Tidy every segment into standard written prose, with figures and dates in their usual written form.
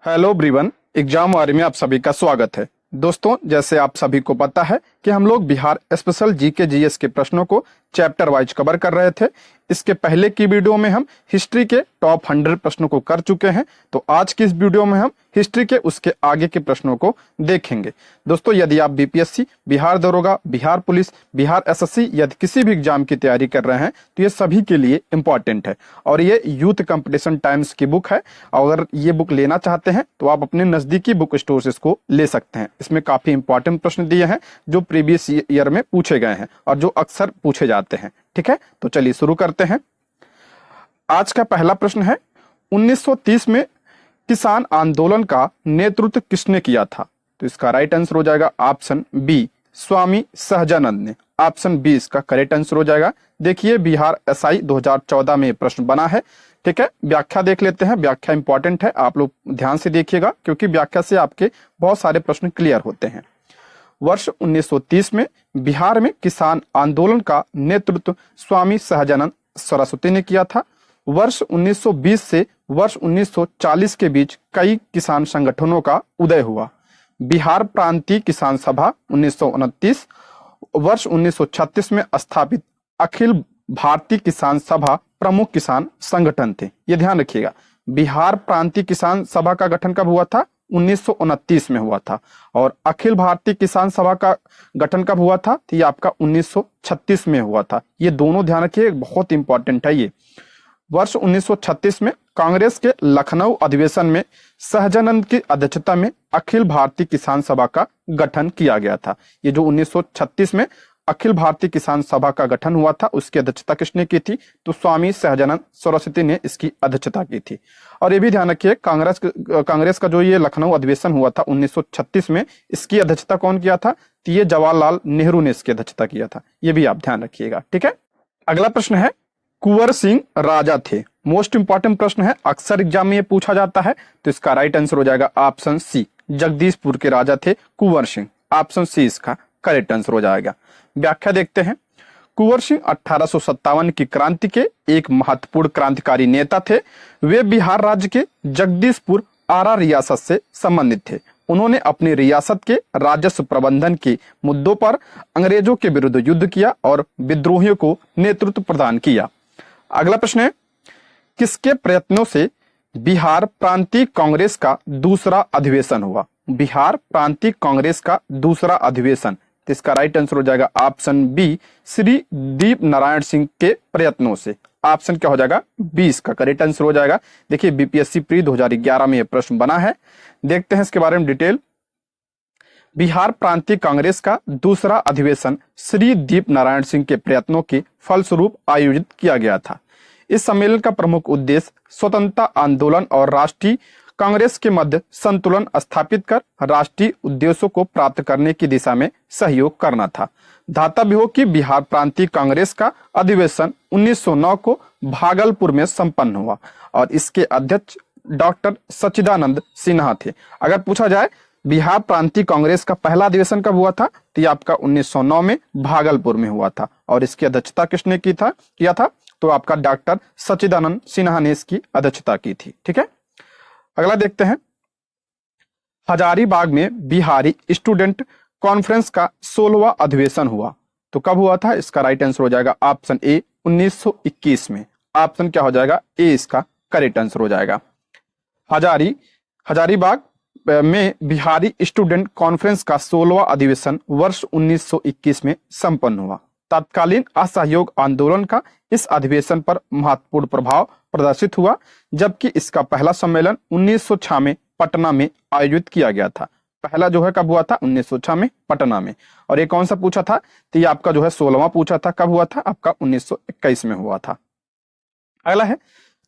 Hello everyone, exam वारी में आप सभी का स्वागत है। दोस्तों, जैसे आप सभी को पता है कि हम लोग बिहार स्पेशल जीके जीएस के प्रश्नों को चैप्टर वाइज कवर कर रहे थे। इसके पहले की वीडियो में हम हिस्ट्री के टॉप 100 प्रश्नों को कर चुके हैं, तो आज की इस वीडियो में हम हिस्ट्री के उसके आगे के प्रश्नों को देखेंगे। दोस्तों, यदि आप बीपीएससी, बिहार दरोगा, बिहार पुलिस, बिहार एसएससी यदि किसी भी एग्जाम की तैयारी कर रहे हैं तो ये सभी के लिए इंपॉर्टेंट है और ये यूथ कंपटीशन टाइम्स की बुक है। अगर ये बुक लेना चाहते हैं तो आप अपने नजदीकी बुक स्टोर से इसको ले सकते हैं। इसमें काफी इंपॉर्टेंट प्रश्न दिए हैं जो प्रीवियस ईयर में पूछे गए हैं और जो अक्सर पूछे जाते हैं। ठीक है, तो चलिए शुरू करते हैं। आज का पहला प्रश्न है, 1930 में किसान आंदोलन का नेतृत्व किसने किया था? तो इसका राइट आंसर हो जाएगा ऑप्शन बी, स्वामी सहजानंद ने। ऑप्शन बी इसका करेक्ट आंसर हो जाएगा। देखिए, बिहार एसआई 2014 में प्रश्न बना है। ठीक है, व्याख्या देख लेते हैं। व्याख्या इंपॉर्टेंट है, आप लोग ध्यान से देखिएगा क्योंकि व्याख्या से आपके बहुत सारे प्रश्न क्लियर होते हैं। वर्ष 1930 में बिहार में किसान आंदोलन का नेतृत्व स्वामी सहजानंद सरस्वती ने किया था। वर्ष 1920 से वर्ष 1940 के बीच कई किसान संगठनों का उदय हुआ। बिहार प्रांतीय किसान सभा 1929, वर्ष 1936 में स्थापित अखिल भारतीय किसान सभा प्रमुख किसान संगठन थे। ये ध्यान रखिएगा, बिहार प्रांतीय किसान सभा का गठन कब हुआ था? 1929 में हुआ था। और अखिल भारतीय किसान सभा का गठन कब हुआ था? तो ये आपका 1936 में हुआ था। ये दोनों ध्यान रखिए, बहुत इंपॉर्टेंट है ये। वर्ष 1936 में कांग्रेस के लखनऊ अधिवेशन में सहजानंद की अध्यक्षता में अखिल भारतीय किसान सभा का गठन किया गया था। ये जो 1936 में अखिल भारतीय किसान सभा का गठन हुआ था, उसकी अध्यक्षता किसने की थी? तो स्वामी सहजानंद सरस्वती ने इसकी अध्यक्षता की थी। और ये भी ध्यान रखिए, कांग्रेस का जो ये लखनऊ अधिवेशन हुआ था 1936 में, इसकी अध्यक्षता कौन किया था? तो ये जवाहरलाल नेहरू ने इसकी अध्यक्षता किया था। ये भी आप ध्यान रखिएगा। ठीक है, अगला प्रश्न है, कुंवर सिंह राजा थे। मोस्ट इंपॉर्टेंट प्रश्न है, अक्सर एग्जाम में ये पूछा जाता है। तो इसका राइट आंसर हो जाएगा ऑप्शन सी, जगदीशपुर के राजा थे कुंवर सिंह। ऑप्शन सी इसका करेक्ट आंसर हो जाएगा। व्याख्या देखते हैं। कुंवर सिंह 1857 की क्रांति के एक महत्वपूर्ण क्रांतिकारी नेता थे। वे बिहार राज्य के जगदीशपुर आरा रियासत से संबंधित थे। उन्होंने अपनी रियासत के राजस्व प्रबंधन के मुद्दों पर अंग्रेजों के विरुद्ध युद्ध किया और विद्रोहियों को नेतृत्व प्रदान किया। अगला प्रश्न है, किसके प्रयत्नों से बिहार प्रांतीय कांग्रेस का दूसरा अधिवेशन हुआ? बिहार प्रांतीय कांग्रेस का दूसरा अधिवेशन, तो इसका राइट आंसर हो जाएगा ऑप्शन बी, श्री दीप नारायण सिंह के प्रयत्नों से। ऑप्शन क्या हो जाएगा? बी इसका करेक्ट आंसर हो जाएगा। देखिए, बीपीएससी प्री 2011 में यह प्रश्न बना है। देखते हैं इसके बारे में डिटेल। बिहार प्रांतीय कांग्रेस का दूसरा अधिवेशन श्री दीप नारायण सिंह के प्रयत्नों के फलस्वरूप आयोजित किया गया था। इस सम्मेलन का प्रमुख उद्देश्य स्वतंत्रता आंदोलन और राष्ट्रीय कांग्रेस के मध्य संतुलन स्थापित कर राष्ट्रीय उद्देश्यों को प्राप्त करने की दिशा में सहयोग करना था। ध्यातव्य हो कि बिहार प्रांतीय कांग्रेस का अधिवेशन 1909 को भागलपुर में संपन्न हुआ और इसके अध्यक्ष डॉक्टर सच्चिदानंद सिन्हा थे। अगर पूछा जाए बिहार प्रांतीय कांग्रेस का पहला अधिवेशन कब हुआ था, तो ये आपका 1909 में भागलपुर में हुआ था और इसकी अध्यक्षता किसने किया था? तो आपका डॉक्टर सच्चिदानंद सिन्हा ने इसकी अध्यक्षता की थी। ठीक है, अगला देखते हैं। हजारीबाग में बिहारी स्टूडेंट कॉन्फ्रेंस का 16वां अधिवेशन हुआ, तो कब हुआ था? इसका राइट आंसर हो जाएगा ऑप्शन ए, 1921 में। ऑप्शन क्या हो जाएगा? ए इसका करेक्ट आंसर हो जाएगा। हजारीबाग में बिहारी स्टूडेंट कॉन्फ्रेंस का 16वां अधिवेशन वर्ष 1921 में संपन्न हुआ। तत्कालीन असहयोग आंदोलन का इस अधिवेशन पर महत्वपूर्ण प्रभाव प्रदर्शित हुआ, जबकि इसका पहला सम्मेलन 1906 में पटना में आयोजित किया गया था। पहला जो है कब हुआ था? 1906 में पटना में। और ये कौन सा पूछा था? तो ये आपका जो है 16वां पूछा था। कब हुआ था? आपका 1921 में हुआ था। अगला है,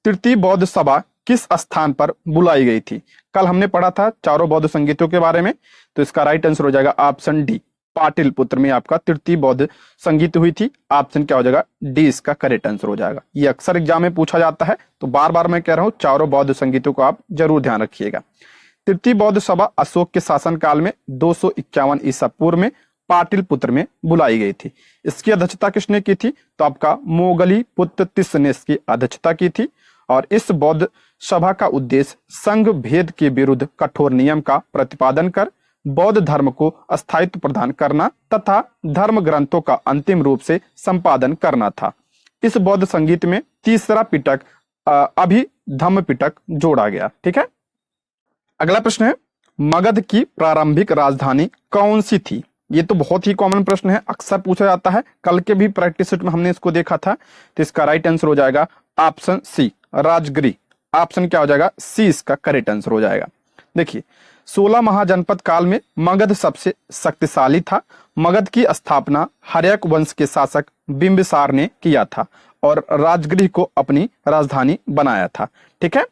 तृतीय बौद्ध सभा किस स्थान पर बुलाई गई थी? कल हमने पढ़ा था चारों बौद्ध संगीतों के बारे में, तो इसका राइट आंसर हो जाएगा ऑप्शन डी, पाटिलपुत्र में आपका तृतीय बौद्ध संगीत हुई थी। ऑप्शन क्या हो जाएगा? डी इसका करेक्ट आंसर हो जाएगा। ये अक्सर एग्जाम में पूछा जाता है, तो बार बार मैं कह रहा हूं चारों बौद्ध संगीतों को आप जरूर ध्यान रखिएगा। तृतीय बौद्ध सभा अशोक के शासनकाल में 251 ईसा पूर्व में पाटिलपुत्र में बुलाई गई थी। इसकी अध्यक्षता किसने की थी? तो आपका मोगली पुत्र तिस ने इसकी अध्यक्षता की थी। और इस बौद्ध सभा का उद्देश्य संघ भेद के विरुद्ध कठोर नियम का प्रतिपादन कर बौद्ध धर्म को स्थायित्व प्रदान करना तथा धर्म ग्रंथों का अंतिम रूप से संपादन करना था। इस बौद्ध संगीत में तीसरा पिटक अभिधम्म पिटक जोड़ा गया। ठीक है, अगला प्रश्न है, मगध की प्रारंभिक राजधानी कौन सी थी? ये तो बहुत ही कॉमन प्रश्न है, अक्सर पूछा जाता है, कल के भी प्रैक्टिस सेट में हमने इसको देखा था। तो इसका राइट आंसर हो जाएगा ऑप्शन सी, राजगिरी। ऑप्शन क्या हो जाएगा? सी इसका करेक्ट आंसर हो जाएगा। देखिए, 16 महाजनपद काल में मगध सबसे शक्तिशाली था। मगध की स्थापना हर्यक वंश के शासक बिंबिसार ने किया था और राजगृह को अपनी राजधानी बनाया था। ठीक है,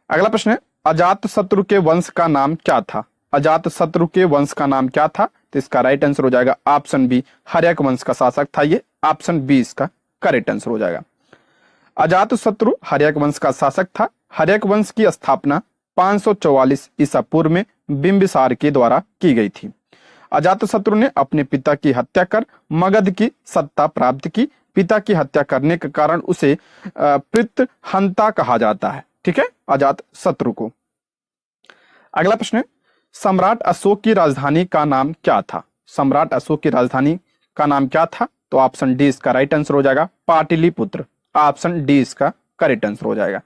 अगला प्रश्न है, अजातशत्रु के वंश का नाम क्या था? अजातशत्रु के वंश का नाम क्या था? तो इसका राइट आंसर हो जाएगा ऑप्शन बी, हर्यक वंश का शासक था ये। ऑप्शन बी इसका करेक्ट आंसर हो जाएगा। अजातशत्रु हर्यक वंश का शासक था। हर्यक वंश की स्थापना 544 ईसा पूर्व में बिंबिसार के द्वारा की गई थी। अजातशत्रु ने अपने पिता की हत्या कर मगध की सत्ता प्राप्त की। पिता की हत्या करने के कारण उसे पितृहंता कहा जाता है। ठीक है, अजातशत्रु को। अगला प्रश्न है, सम्राट अशोक की राजधानी का नाम क्या था? सम्राट अशोक की राजधानी का नाम क्या था? तो ऑप्शन डी इसका राइट आंसर हो जाएगा, पाटलिपुत्र। ऑप्शन डी इसका करेक्ट आंसर हो जाएगा।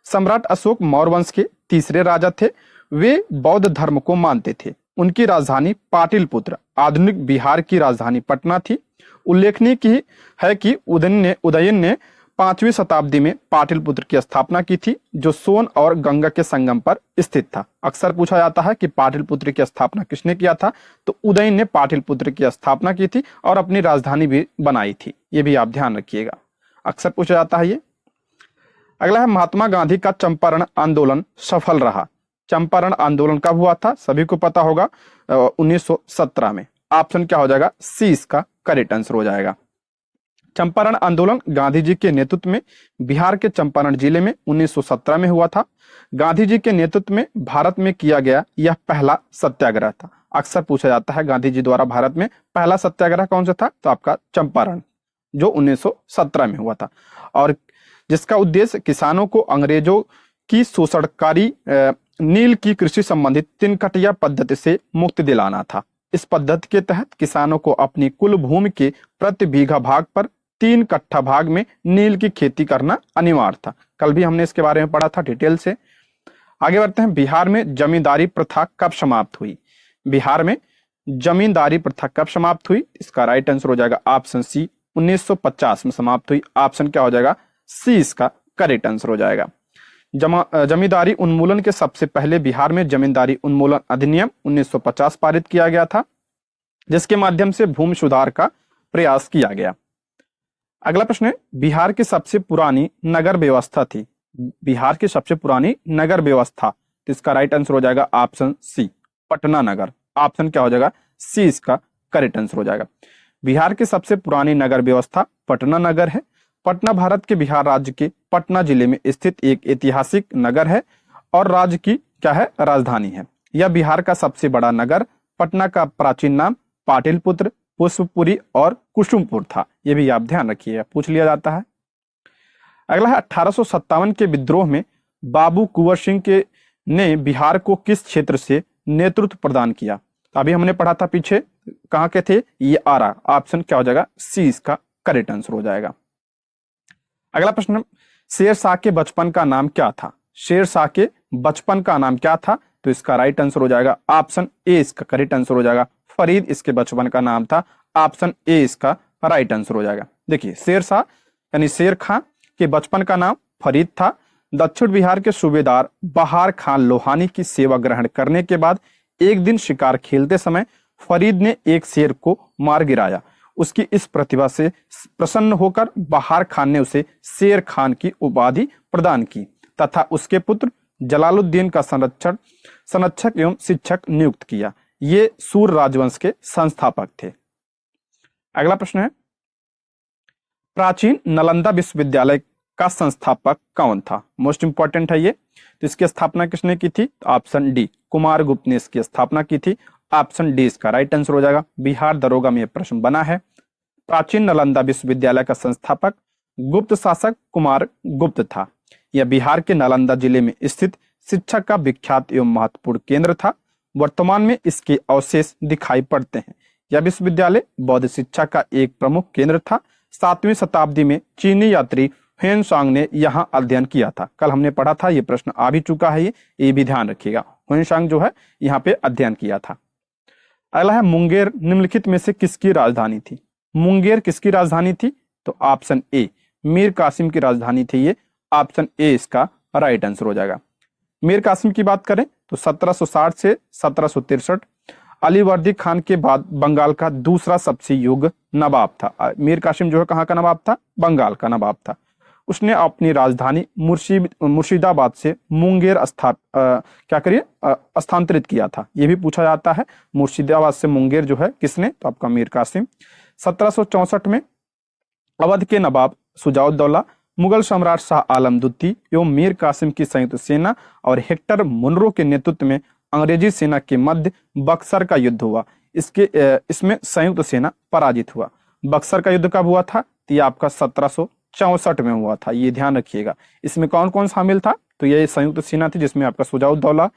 सम्राट अशोक मौर्य वंश के तीसरे राजा थे। वे बौद्ध धर्म को मानते थे। उनकी राजधानी पाटलिपुत्र आधुनिक बिहार की राजधानी पटना थी। उल्लेखनीय की है कि उदयन ने 5वीं शताब्दी में पाटलिपुत्र की स्थापना की थी, जो सोन और गंगा के संगम पर स्थित था। अक्सर पूछा जाता है कि पाटलिपुत्र की स्थापना किसने किया था? तो उदयन ने पाटलिपुत्र की स्थापना की थी और अपनी राजधानी भी बनाई थी। ये भी आप ध्यान रखिएगा, अक्सर पूछा जाता है ये। अगला है, महात्मा गांधी का चंपारण आंदोलन सफल रहा। चंपारण आंदोलन कब हुआ था? सभी को पता होगा, 1917 में। ऑप्शन क्या हो जाएगा? सी इसका करेक्ट आंसर हो जाएगा। चंपारण आंदोलन गांधी जी के नेतृत्व में बिहार के चंपारण जिले में 1917 में हुआ था। गांधी जी के नेतृत्व में भारत में किया गया यह पहला सत्याग्रह था। अक्सर पूछा जाता है गांधी जी द्वारा भारत में पहला सत्याग्रह कौन सा था? तो आपका चंपारण, जो 1917 में हुआ था, और जिसका उद्देश्य किसानों को अंग्रेजों की शोषणकारी नील की कृषि संबंधित तिनकटिया पद्धति से मुक्ति दिलाना था। इस पद्धति के तहत किसानों को अपनी कुल भूमि के प्रति बीघा भाग पर 3 कट्ठा भाग में नील की खेती करना अनिवार्य था। कल भी हमने इसके बारे में पढ़ा था डिटेल से। आगे बढ़ते हैं, बिहार में जमींदारी प्रथा कब समाप्त हुई? बिहार में जमींदारी प्रथा कब समाप्त हुई? इसका राइट आंसर हो जाएगा ऑप्शन सी, 1950 में समाप्त हुई। ऑप्शन क्या हो जाएगा? सी इसका करेक्ट आंसर हो जाएगा। जमींदारी उन्मूलन के सबसे पहले बिहार में जमींदारी उन्मूलन अधिनियम 1950 पारित किया गया था, जिसके माध्यम से भूमि सुधार का प्रयास किया गया। अगला प्रश्न है, बिहार की सबसे पुरानी नगर व्यवस्था थी। बिहार की सबसे पुरानी नगर व्यवस्था, तो इसका राइट आंसर हो जाएगा ऑप्शन सी, पटना नगर। ऑप्शन क्या हो जाएगा? सी इसका करेक्ट आंसर हो जाएगा। बिहार की सबसे पुरानी नगर व्यवस्था पटना नगर है। पटना भारत के बिहार राज्य के पटना जिले में स्थित एक ऐतिहासिक नगर है और राज्य की क्या है? राजधानी है। यह बिहार का सबसे बड़ा नगर। पटना का प्राचीन नाम पाटलिपुत्र, पुष्पपुरी और कुसुमपुर था। यह भी आप ध्यान रखिए, पूछ लिया जाता है। अगला है, 1857 के विद्रोह में बाबू कुंवर सिंह के ने बिहार को किस क्षेत्र से नेतृत्व प्रदान किया? अभी हमने पढ़ा था पीछे, कहाँ के थे ये? आरा। ऑप्शन क्या हो जाएगा? सी इसका करेक्ट आंसर हो जाएगा। अगला प्रश्न, शेरशाह के बचपन का नाम क्या था? शेरशाह के बचपन का नाम क्या था? तो इसका राइट आंसर हो जाएगा ऑप्शन ए इसका करेक्ट आंसर हो जाएगा। फरीद इसके बचपन का नाम था। ऑप्शन ए इसका राइट आंसर हो जाएगा। देखिए, शेरशाह यानी शेर खां के बचपन का नाम फरीद था। दक्षिण बिहार के सूबेदार बहार खान लोहानी की सेवा ग्रहण करने के बाद एक दिन शिकार खेलते समय फरीद ने एक शेर को मार गिराया। उसकी इस प्रतिभा से प्रसन्न होकर बहार खान ने उसे शेर खान की उपाधि प्रदान की तथा उसके पुत्र जलालुद्दीन का संरक्षक एवं शिक्षक नियुक्त किया। ये सूर राजवंश के संस्थापक थे। अगला प्रश्न है, प्राचीन नालंदा विश्वविद्यालय का संस्थापक कौन था? मोस्ट इंपॉर्टेंट है ये। तो इसकी स्थापना किसने की थी? ऑप्शन डी, कुमारगुप्त ने इसकी स्थापना की थी। ऑप्शन डी इसका राइट आंसर हो जाएगा। बिहार दरोगा में यह प्रश्न बना है। प्राचीन नालंदा विश्वविद्यालय का संस्थापक गुप्त शासक कुमारगुप्त था। यह बिहार के नालंदा जिले में स्थित शिक्षा का विख्यात एवं महत्वपूर्ण केंद्र था। वर्तमान में इसके अवशेष दिखाई पड़ते हैं। यह विश्वविद्यालय बौद्ध शिक्षा का एक प्रमुख केंद्र था। 7वीं शताब्दी में चीनी यात्री ह्वेनसांग ने यहाँ अध्ययन किया था। कल हमने पढ़ा था, ये प्रश्न आ भी चुका है, ये भी ध्यान रखिएगा। ह्वेनसांग जो है यहाँ पे अध्ययन किया था। अगला है मुंगेर निम्नलिखित में से किसकी राजधानी थी? मुंगेर किसकी राजधानी थी? तो ऑप्शन ए मीर कासिम की राजधानी थी ये। ऑप्शन ए इसका राइट आंसर हो जाएगा। मीर कासिम की बात करें तो 1760 से 1763 अलीवर्दी खान के बाद बंगाल का दूसरा सबसे योग्य नवाब था। मीर कासिम जो है कहाँ का नवाब था? बंगाल का नवाब था। उसने अपनी राजधानी मुर्शिदाबाद से मुंगेर स्थानांतरित किया था। यह भी पूछा जाता है, मुर्शिदाबाद से मुंगेर जो है किसने? तो आपका मीर कासिम। 1764 में अवध के नवाब शुजाउद्दौला, मुगल सम्राट शाह आलम द्वितीय एवं मीर कासिम की संयुक्त सेना और हेक्टर मुनरो के नेतृत्व में अंग्रेजी सेना के मध्य बक्सर का युद्ध हुआ। इसमें संयुक्त सेना पराजित हुआ। बक्सर का युद्ध कब हुआ था? तो ये आपका 1764 में हुआ था, ये ध्यान रखिएगा। इसमें कौन कौन शामिल था? तो ये संयुक्त सेना थी जिसमें आपका शुजाउद्दौला,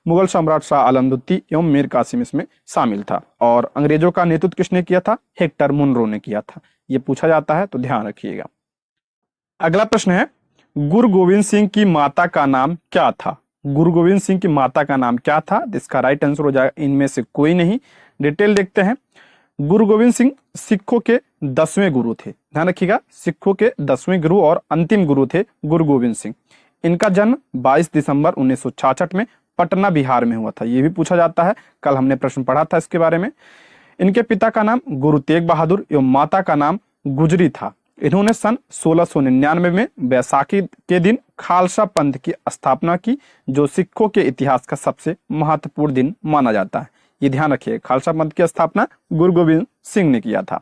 मुगल सम्राट शाह आलम द्वितीय एवं मीर कासिम इसमें शामिल था। और अंग्रेजों का नेतृत्व किसने किया था? हेक्टर मुनरो ने किया था। ये पूछा जाता है तो ध्यान रखिएगा। अगला प्रश्न है, गुरु गोविंद सिंह की माता का नाम क्या था? गुरु गोविंद सिंह की माता का नाम क्या था? इसका राइट आंसर हो जाएगा इनमें से कोई नहीं। डिटेल देखते हैं। गुरु गोविंद सिंह सिखों के 10वें गुरु थे। ध्यान रखिएगा, सिखों के 10वें गुरु और अंतिम गुरु थे गुरु गोविंद सिंह। इनका जन्म 22 दिसंबर 1966 में पटना बिहार में हुआ था। यह भी पूछा जाता है, कल हमने प्रश्न पढ़ा था इसके बारे में। इनके पिता का नाम गुरु तेग बहादुर एवं माता का नाम गुजरी था। इन्होंने सन 1699 में बैसाखी के दिन खालसा पंथ की स्थापना की, जो सिखों के इतिहास का सबसे महत्वपूर्ण दिन माना जाता है। ये ध्यान रखिए, खालसा पंथ की स्थापना गुरु गोविंद सिंह ने किया था।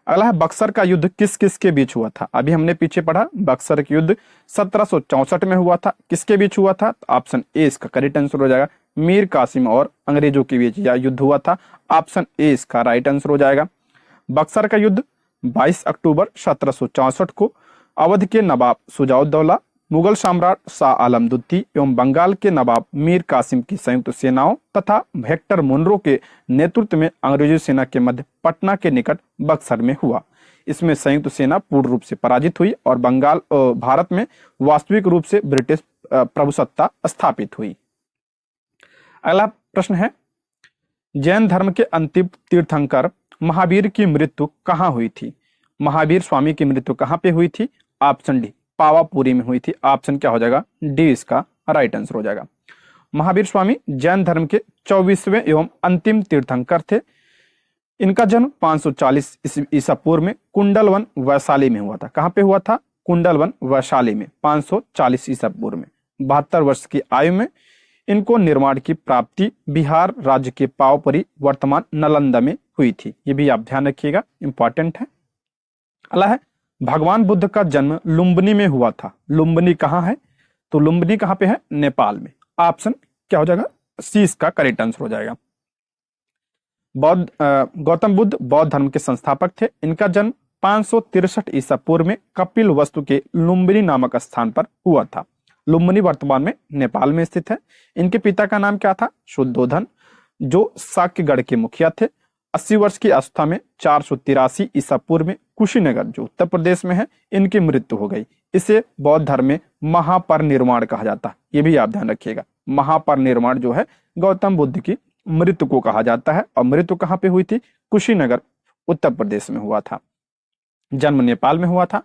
अगला है, बक्सर का युद्ध किस किस के बीच हुआ था? अभी हमने पीछे पढ़ा, बक्सर का युद्ध 1764 में हुआ था। किसके बीच हुआ था? ऑप्शन ए इसका करेक्ट आंसर हो जाएगा। मीर कासिम और अंग्रेजों के बीच यह युद्ध हुआ था। ऑप्शन ए इसका राइट आंसर हो जाएगा। बक्सर का युद्ध 22 अक्टूबर 1764 को अवध के नवाब शुजाउद्दौला, मुगल सम्राट शाह आलम द्वितीय एवं बंगाल के नवाब मीर कासिम की संयुक्त सेनाओं तथा हेक्टर मुनरो के नेतृत्व में अंग्रेजी सेना के मध्य पटना के निकट बक्सर में हुआ। इसमें संयुक्त सेना पूर्ण रूप से पराजित हुई और भारत में वास्तविक रूप से ब्रिटिश प्रभुसत्ता स्थापित हुई। अगला प्रश्न है, जैन धर्म के अंतिम तीर्थंकर महावीर की मृत्यु कहाँ हुई थी? महावीर स्वामी की मृत्यु कहाँ पे हुई थी? ऑप्शन डी पावापुरी में हुई थी। ऑप्शन क्या हो जाएगा? डी इसका राइट आंसर हो जाएगा। महावीर स्वामी जैन धर्म के 24वें एवं अंतिम तीर्थंकर थे। इनका जन्म 540 ईसा पूर्व में कुंडलवन वैशाली में हुआ था। कहाँ पे हुआ था? कुंडलवन वैशाली में 540 ईसा पूर्व में। 72 वर्ष की आयु में इनको निर्माण की प्राप्ति बिहार राज्य के पावपुरी वर्तमान नालंदा में हुई थी। ये भी आप ध्यान रखिएगा, इंपॉर्टेंट है। अगला है, भगवान बुद्ध का जन्म लुम्बिनी में हुआ था। लुम्बिनी कहाँ है? तो लुम्बिनी कहाँ पे है? नेपाल में। ऑप्शन क्या हो जाएगा? सी इसका करेक्ट आंसर हो जाएगा। गौतम बुद्ध बौद्ध धर्म के संस्थापक थे। इनका जन्म 563 ईसा पूर्व में कपिल वस्तु के लुम्बिनी नामक स्थान पर हुआ था। लुम्बिनी वर्तमान में नेपाल में स्थित है। इनके पिता का नाम क्या था? शुद्धोधन, जो साक्यगढ़ के मुखिया थे। 80 वर्ष की अवस्था में 483 ईसा पूर्व में कुशीनगर, जो उत्तर प्रदेश में है, इनकी मृत्यु हो गई। इसे बौद्ध धर्म में महापरिनिर्वाण कहा जाता है। ये भी आप ध्यान रखिएगा, महापरिनिर्वाण जो है गौतम बुद्ध की मृत्यु को कहा जाता है। और मृत्यु कहाँ पे हुई थी? कुशीनगर, उत्तर प्रदेश में हुआ था। जन्म नेपाल में हुआ था।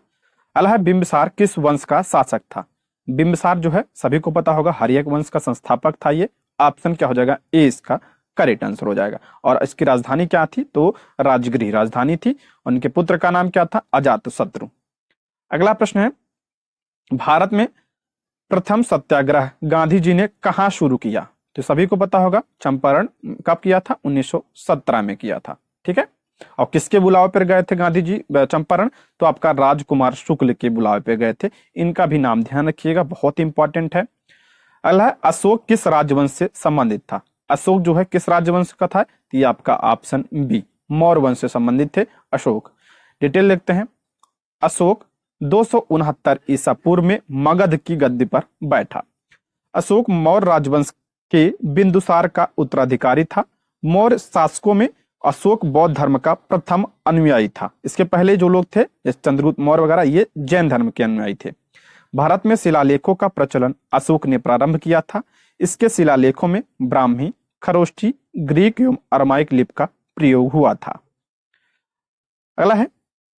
अगला, बिंबिसार किस वंश का शासक था? बिंबिसार जो है सभी को पता होगा, हर्यक वंश का संस्थापक था ये। ऑप्शन क्या हो जाएगा? ए इसका करेक्ट आंसर हो जाएगा। और इसकी राजधानी क्या थी? तो राजगृह राजधानी थी। उनके पुत्र का नाम क्या था? अजातशत्रु। अगला प्रश्न है, भारत में प्रथम सत्याग्रह गांधी जी ने कहां शुरू किया? तो सभी को पता होगा, चंपारण कब किया था? 1917 में किया था। ठीक है। और किसके बुलावे पर गए थे गांधी जी चंपारण? तो आपका राजकुमार शुक्ल के बुलावे पर गए थे। इनका भी नाम ध्यान रखिएगा, बहुत इंपॉर्टेंट है। अगला है, अशोक किस राजवंश से संबंधित था? अशोक जो है किस राजवंश का था? तो ये आपका ऑप्शन बी मौर्य वंश से संबंधित थे अशोक। डिटेल देखते हैं। अशोक 269 ईसा पूर्व में मगध की गद्दी पर बैठा। अशोक मौर्य राजवंश के बिंदुसार का उत्तराधिकारी था। मौर्य शासकों में अशोक बौद्ध धर्म का प्रथम अनुयायी था। इसके पहले जो लोग थे जैसे चंद्रगुप्त मौर्य वगैरह, ये जैन धर्म के अनुयायी थे। भारत में शिलालेखों का प्रचलन अशोक ने प्रारंभ किया था। इसके शिलालेखों में ब्राह्मी, खरोष्ठी, ग्रीक एवं अरमाइक लिपि का प्रयोग हुआ था। अगला है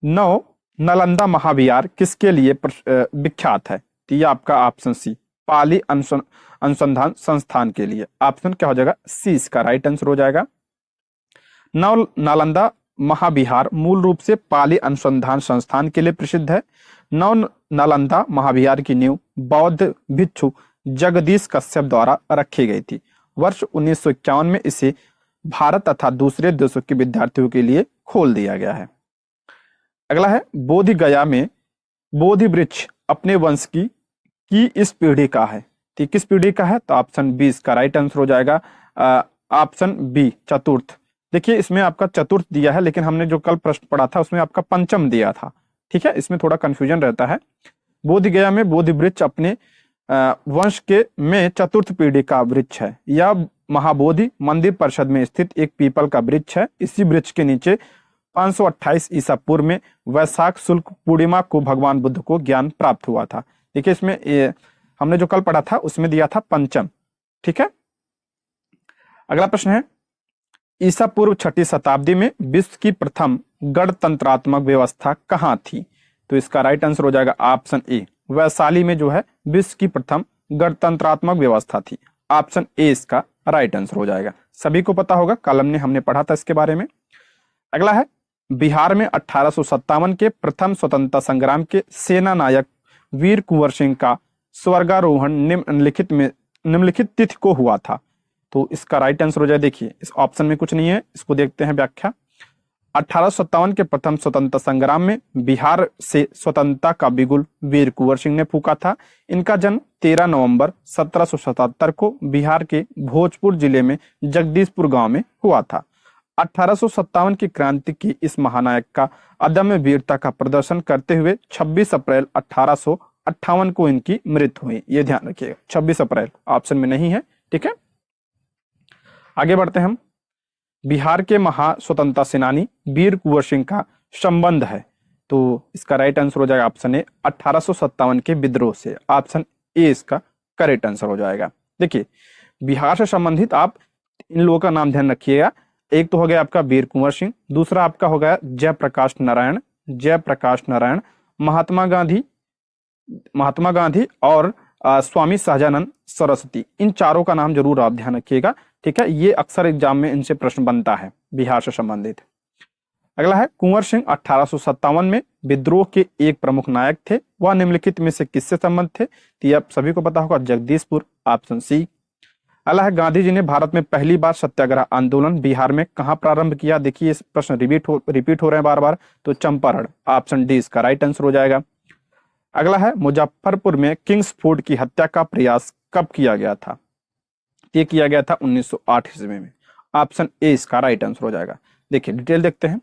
9 नालंदा महाविहार किसके लिए विख्यात है? तो ये आपका ऑप्शन सी, पाली अनुसंधान संस्थान के लिए। ऑप्शन क्या हो जाएगा? सी इसका राइट आंसर हो जाएगा। नव नालंदा महाविहार मूल रूप से पाली अनुसंधान संस्थान के लिए प्रसिद्ध है। नव नालंदा महाविहार की नींव बौद्ध भिक्षु जगदीश कश्यप द्वारा रखी गई थी। वर्ष 1951 में इसे भारत तथा दूसरे देशों के विद्यार्थियों के लिए खोल दिया गया है। अगला है बोधि गया में बोधि वृक्ष अपने वंश की इस पीढ़ी का है। तो किस पीढ़ी का है? तो ऑप्शन बी इसका राइट आंसर हो जाएगा। ऑप्शन बी चतुर्थ। देखिए इसमें आपका चतुर्थ दिया है, लेकिन हमने जो कल प्रश्न पढ़ा था उसमें आपका पंचम दिया था। ठीक है, इसमें थोड़ा कंफ्यूजन रहता है। बोधि गया में बोधि वृक्ष अपने वंश के में चतुर्थ पीढ़ी का वृक्ष है। यह महाबोधि मंदिर परिषद में स्थित एक पीपल का वृक्ष है। इसी वृक्ष के नीचे 528 ईसा पूर्व में वैशाख शुक्ल पूर्णिमा को भगवान बुद्ध को ज्ञान प्राप्त हुआ था। देखिए इसमें हमने जो कल पढ़ा था उसमें दिया था पंचम। ठीक है, अगला प्रश्न है ईसा पूर्व 6ठी शताब्दी में विश्व की प्रथम गणतंत्रात्मक व्यवस्था कहाँ थी? तो इसका राइट आंसर हो जाएगा ऑप्शन ए, वैशाली में जो है विश्व की प्रथम गणतंत्रात्मक व्यवस्था थी। ऑप्शन ए इसका राइट आंसर हो जाएगा। सभी को पता होगा, कलम ने हमने पढ़ा था इसके बारे में। अगला है बिहार में 1857 के प्रथम स्वतंत्रता संग्राम के सेना नायक वीर कुंवर सिंह का स्वर्गारोहण निम्नलिखित तिथि को हुआ था। तो इसका राइट आंसर हो जाए, देखिए इस ऑप्शन में कुछ नहीं है, इसको देखते हैं व्याख्या। 1857 के प्रथम स्वतंत्रता संग्राम में बिहार से स्वतंत्रता का बिगुल वीर कुंवर सिंह ने फूंका था। इनका जन्म 13 नवंबर 1777 को बिहार के भोजपुर जिले में जगदीशपुर गांव में हुआ था। 1857 की क्रांति की इस महानायक का अदम्य वीरता का प्रदर्शन करते हुए 26 अप्रैल 1858 को इनकी मृत्यु हुई। ये ध्यान रखिएगा, 26 अप्रैल ऑप्शन में नहीं है। ठीक है, आगे बढ़ते हैं हम। बिहार के महा स्वतंत्रता सेनानी वीर कुंवर सिंह का संबंध है। तो इसका राइट आंसर हो जाएगा ऑप्शन ए, 1857 के विद्रोह से। ऑप्शन ए इसका करेक्ट आंसर हो जाएगा। देखिए बिहार से संबंधित आप इन लोगों का नाम ध्यान रखिएगा। एक तो हो गया आपका वीर कुंवर सिंह, दूसरा आपका हो गया जयप्रकाश नारायण, महात्मा गांधी और स्वामी सहजानंद सरस्वती। इन चारों का नाम जरूर आप ध्यान रखिएगा। ठीक है, ये अक्सर एग्जाम में इनसे प्रश्न बनता है बिहार से संबंधित। अगला है कुंवर सिंह 1857 में विद्रोह के एक प्रमुख नायक थे। वह निम्नलिखित में से किससे संबंध थे? तो ये आप सभी को पता होगा, जगदीशपुर। Option C. अगला है गांधी जी ने भारत में पहली बार सत्याग्रह आंदोलन बिहार में कहां प्रारंभ किया? देखिए इस प्रश्न रिपीट हो रहे हैं बार बार, तो चंपारण। ऑप्शन डी इसका राइट आंसर हो जाएगा। अगला है मुजफ्फरपुर में किंग्स फोर्ट की हत्या का प्रयास कब किया गया था? ये किया गया था 1908 ईस्वी में। ऑप्शन ए इसका राइट आंसर हो जाएगा। देखिए डिटेल देखते हैं।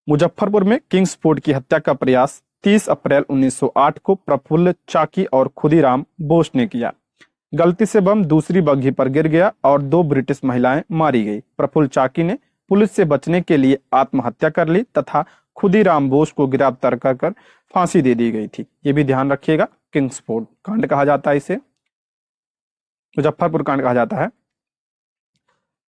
मुजफ्फरपुर में किंग्स फोर्ट की हत्या का प्रयास 30 अप्रैल 1908 को प्रफुल्ल चाकी और खुदीराम बोस ने किया। गलती से बम दूसरी बग्घी पर गिर गया और 2 ब्रिटिश महिलाएं मारी गई। प्रफुल्ल चाकी ने पुलिस से बचने के लिए आत्महत्या कर ली तथा खुदीराम बोस को गिरफ्तार कर फांसी दे दी गई थी। ये भी ध्यान रखिएगा, किंग्स फोर्ट कांड कहा जाता है इसे, मुजफ्फरपुर कांड कहा जाता है।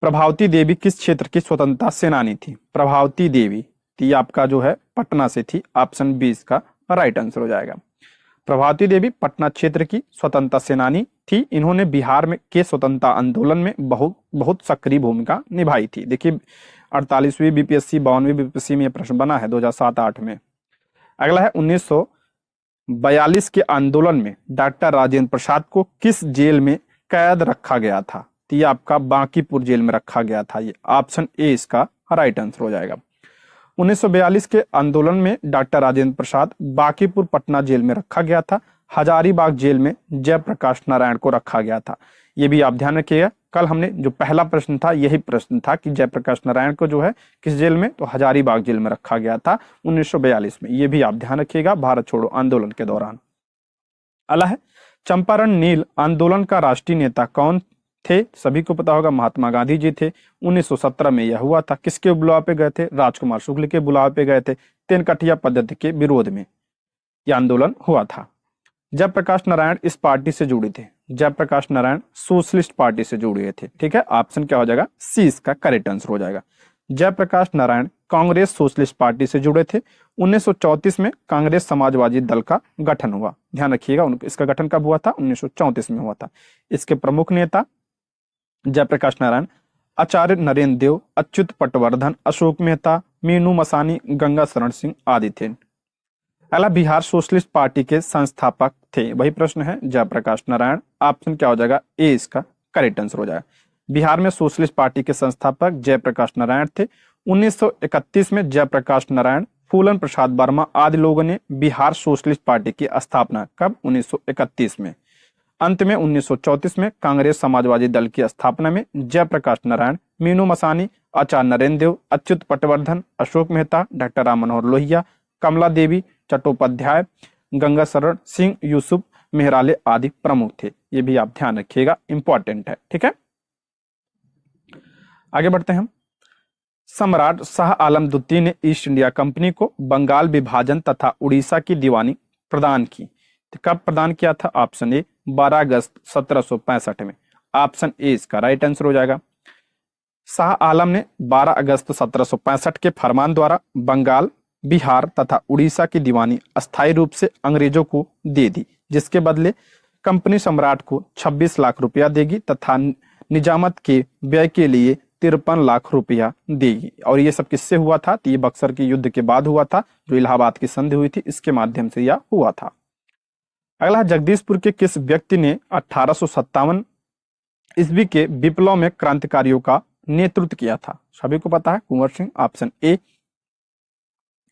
प्रभावती देवी किस क्षेत्र की स्वतंत्रता सेनानी थी? प्रभावती देवी थी आपका जो है पटना से थी। ऑप्शन बी इसका राइट आंसर हो जाएगा। प्रभावती देवी पटना क्षेत्र की स्वतंत्रता सेनानी थी। इन्होंने बिहार में के स्वतंत्रता आंदोलन में बहुत सक्रिय भूमिका निभाई थी। देखिए 48वीं बीपीएससी 52वीं बीपीएससी में यह प्रश्न बना है 2007-8 में। अगला है 1942 के आंदोलन में डॉक्टर राजेंद्र प्रसाद को किस जेल में कैद रखा गया था? तो ये आपका बांकीपुर जेल में रखा गया था। ये ऑप्शन ए इसका राइट आंसर हो जाएगा। 1942 के आंदोलन में डॉक्टर राजेंद्र प्रसाद बांकीपुर पटना जेल में रखा गया था। हजारीबाग जेल में जयप्रकाश नारायण को रखा गया था। ये भी आप ध्यान रखिएगा, कल हमने जो पहला प्रश्न था यही प्रश्न था कि जयप्रकाश नारायण को जो है किस जेल में, तो हजारीबाग जेल में रखा गया था 1942 में। ये भी आप ध्यान रखिएगा भारत छोड़ो आंदोलन के दौरान। अगला है चंपारण नील आंदोलन का राष्ट्रीय नेता कौन थे? सभी को पता होगा महात्मा गांधी जी थे। 1917 में यह हुआ था। किसके बुलावे पे गए थे? राजकुमार शुक्ल के बुलावे पे गए थे। तेनकटिया पद्धति के विरोध में यह आंदोलन हुआ था। जयप्रकाश नारायण इस पार्टी से जुड़े थे। जयप्रकाश नारायण सोशलिस्ट पार्टी से जुड़े थे। ठीक है, ऑप्शन क्या हो जाएगा? सी इसका करेक्ट आंसर हो जाएगा। जयप्रकाश नारायण कांग्रेस सोशलिस्ट पार्टी से जुड़े थे। 1934 में कांग्रेस समाजवादी दल का गठन हुआ। ध्यान रखिएगा, इसका गठन कब हुआ था? 1934 में हुआ था। इसके प्रमुख नेता जयप्रकाश नारायण, आचार्य नरेंद्र देव, अच्युत पटवर्धन, अशोक मेहता, मीनू मसानी, गंगा शरण सिंह आदि थे। अगला बिहार सोशलिस्ट पार्टी के संस्थापक थे। वही प्रश्न है, जयप्रकाश नारायण। ऑप्शन क्या हो जाएगा? ए इसका करेक्ट आंसर हो जाएगा। बिहार में सोशलिस्ट पार्टी के संस्थापक जयप्रकाश नारायण थे। 1931 में जयप्रकाश नारायण, फूलन प्रसाद वर्मा आदि लोगों ने बिहार सोशलिस्ट पार्टी की स्थापना कब? 1931 में। अंत में 1934 में कांग्रेस समाजवादी दल की स्थापना में जयप्रकाश नारायण, मीनू मसानी, आचार्य नरेंद्र देव, अच्युत पटवर्धन, अशोक मेहता, डॉक्टर राम मनोहर लोहिया, कमला देवी चट्टोपाध्याय, गंगा शरण सिंह, यूसुफ मेहराले आदि प्रमुख थे। ये भी आप ध्यान रखिएगा, इंपॉर्टेंट है। ठीक है, आगे बढ़ते हैं हम। सम्राट शाह आलम द्वितीय ने ईस्ट इंडिया कंपनी को बंगाल विभाजन तथा उड़ीसा की दीवानी प्रदान की। तो कब प्रदान किया था? ऑप्शन ए 12 अगस्त 1765 में। ऑप्शन ए इसका राइट आंसर हो जाएगा। शाह आलम ने 12 अगस्त 1765 के फरमान द्वारा बंगाल, बिहार तथा उड़ीसा की दीवानी अस्थायी रूप से अंग्रेजों को दे दी, जिसके बदले कंपनी सम्राट को 26 लाख रुपया देगी तथा निजामत के व्यय के लिए 53 लाख रुपया देगी। और ये सब किससे हुआ था? तो ये बक्सर के युद्ध के बाद हुआ था, जो इलाहाबाद की संधि हुई थी, इसके माध्यम से यह हुआ था। अगला, जगदीशपुर के किस व्यक्ति ने 1857 ईस्वी के विप्लव में क्रांतिकारियों का नेतृत्व किया था? सभी को पता है, कुंवर सिंह। Option A.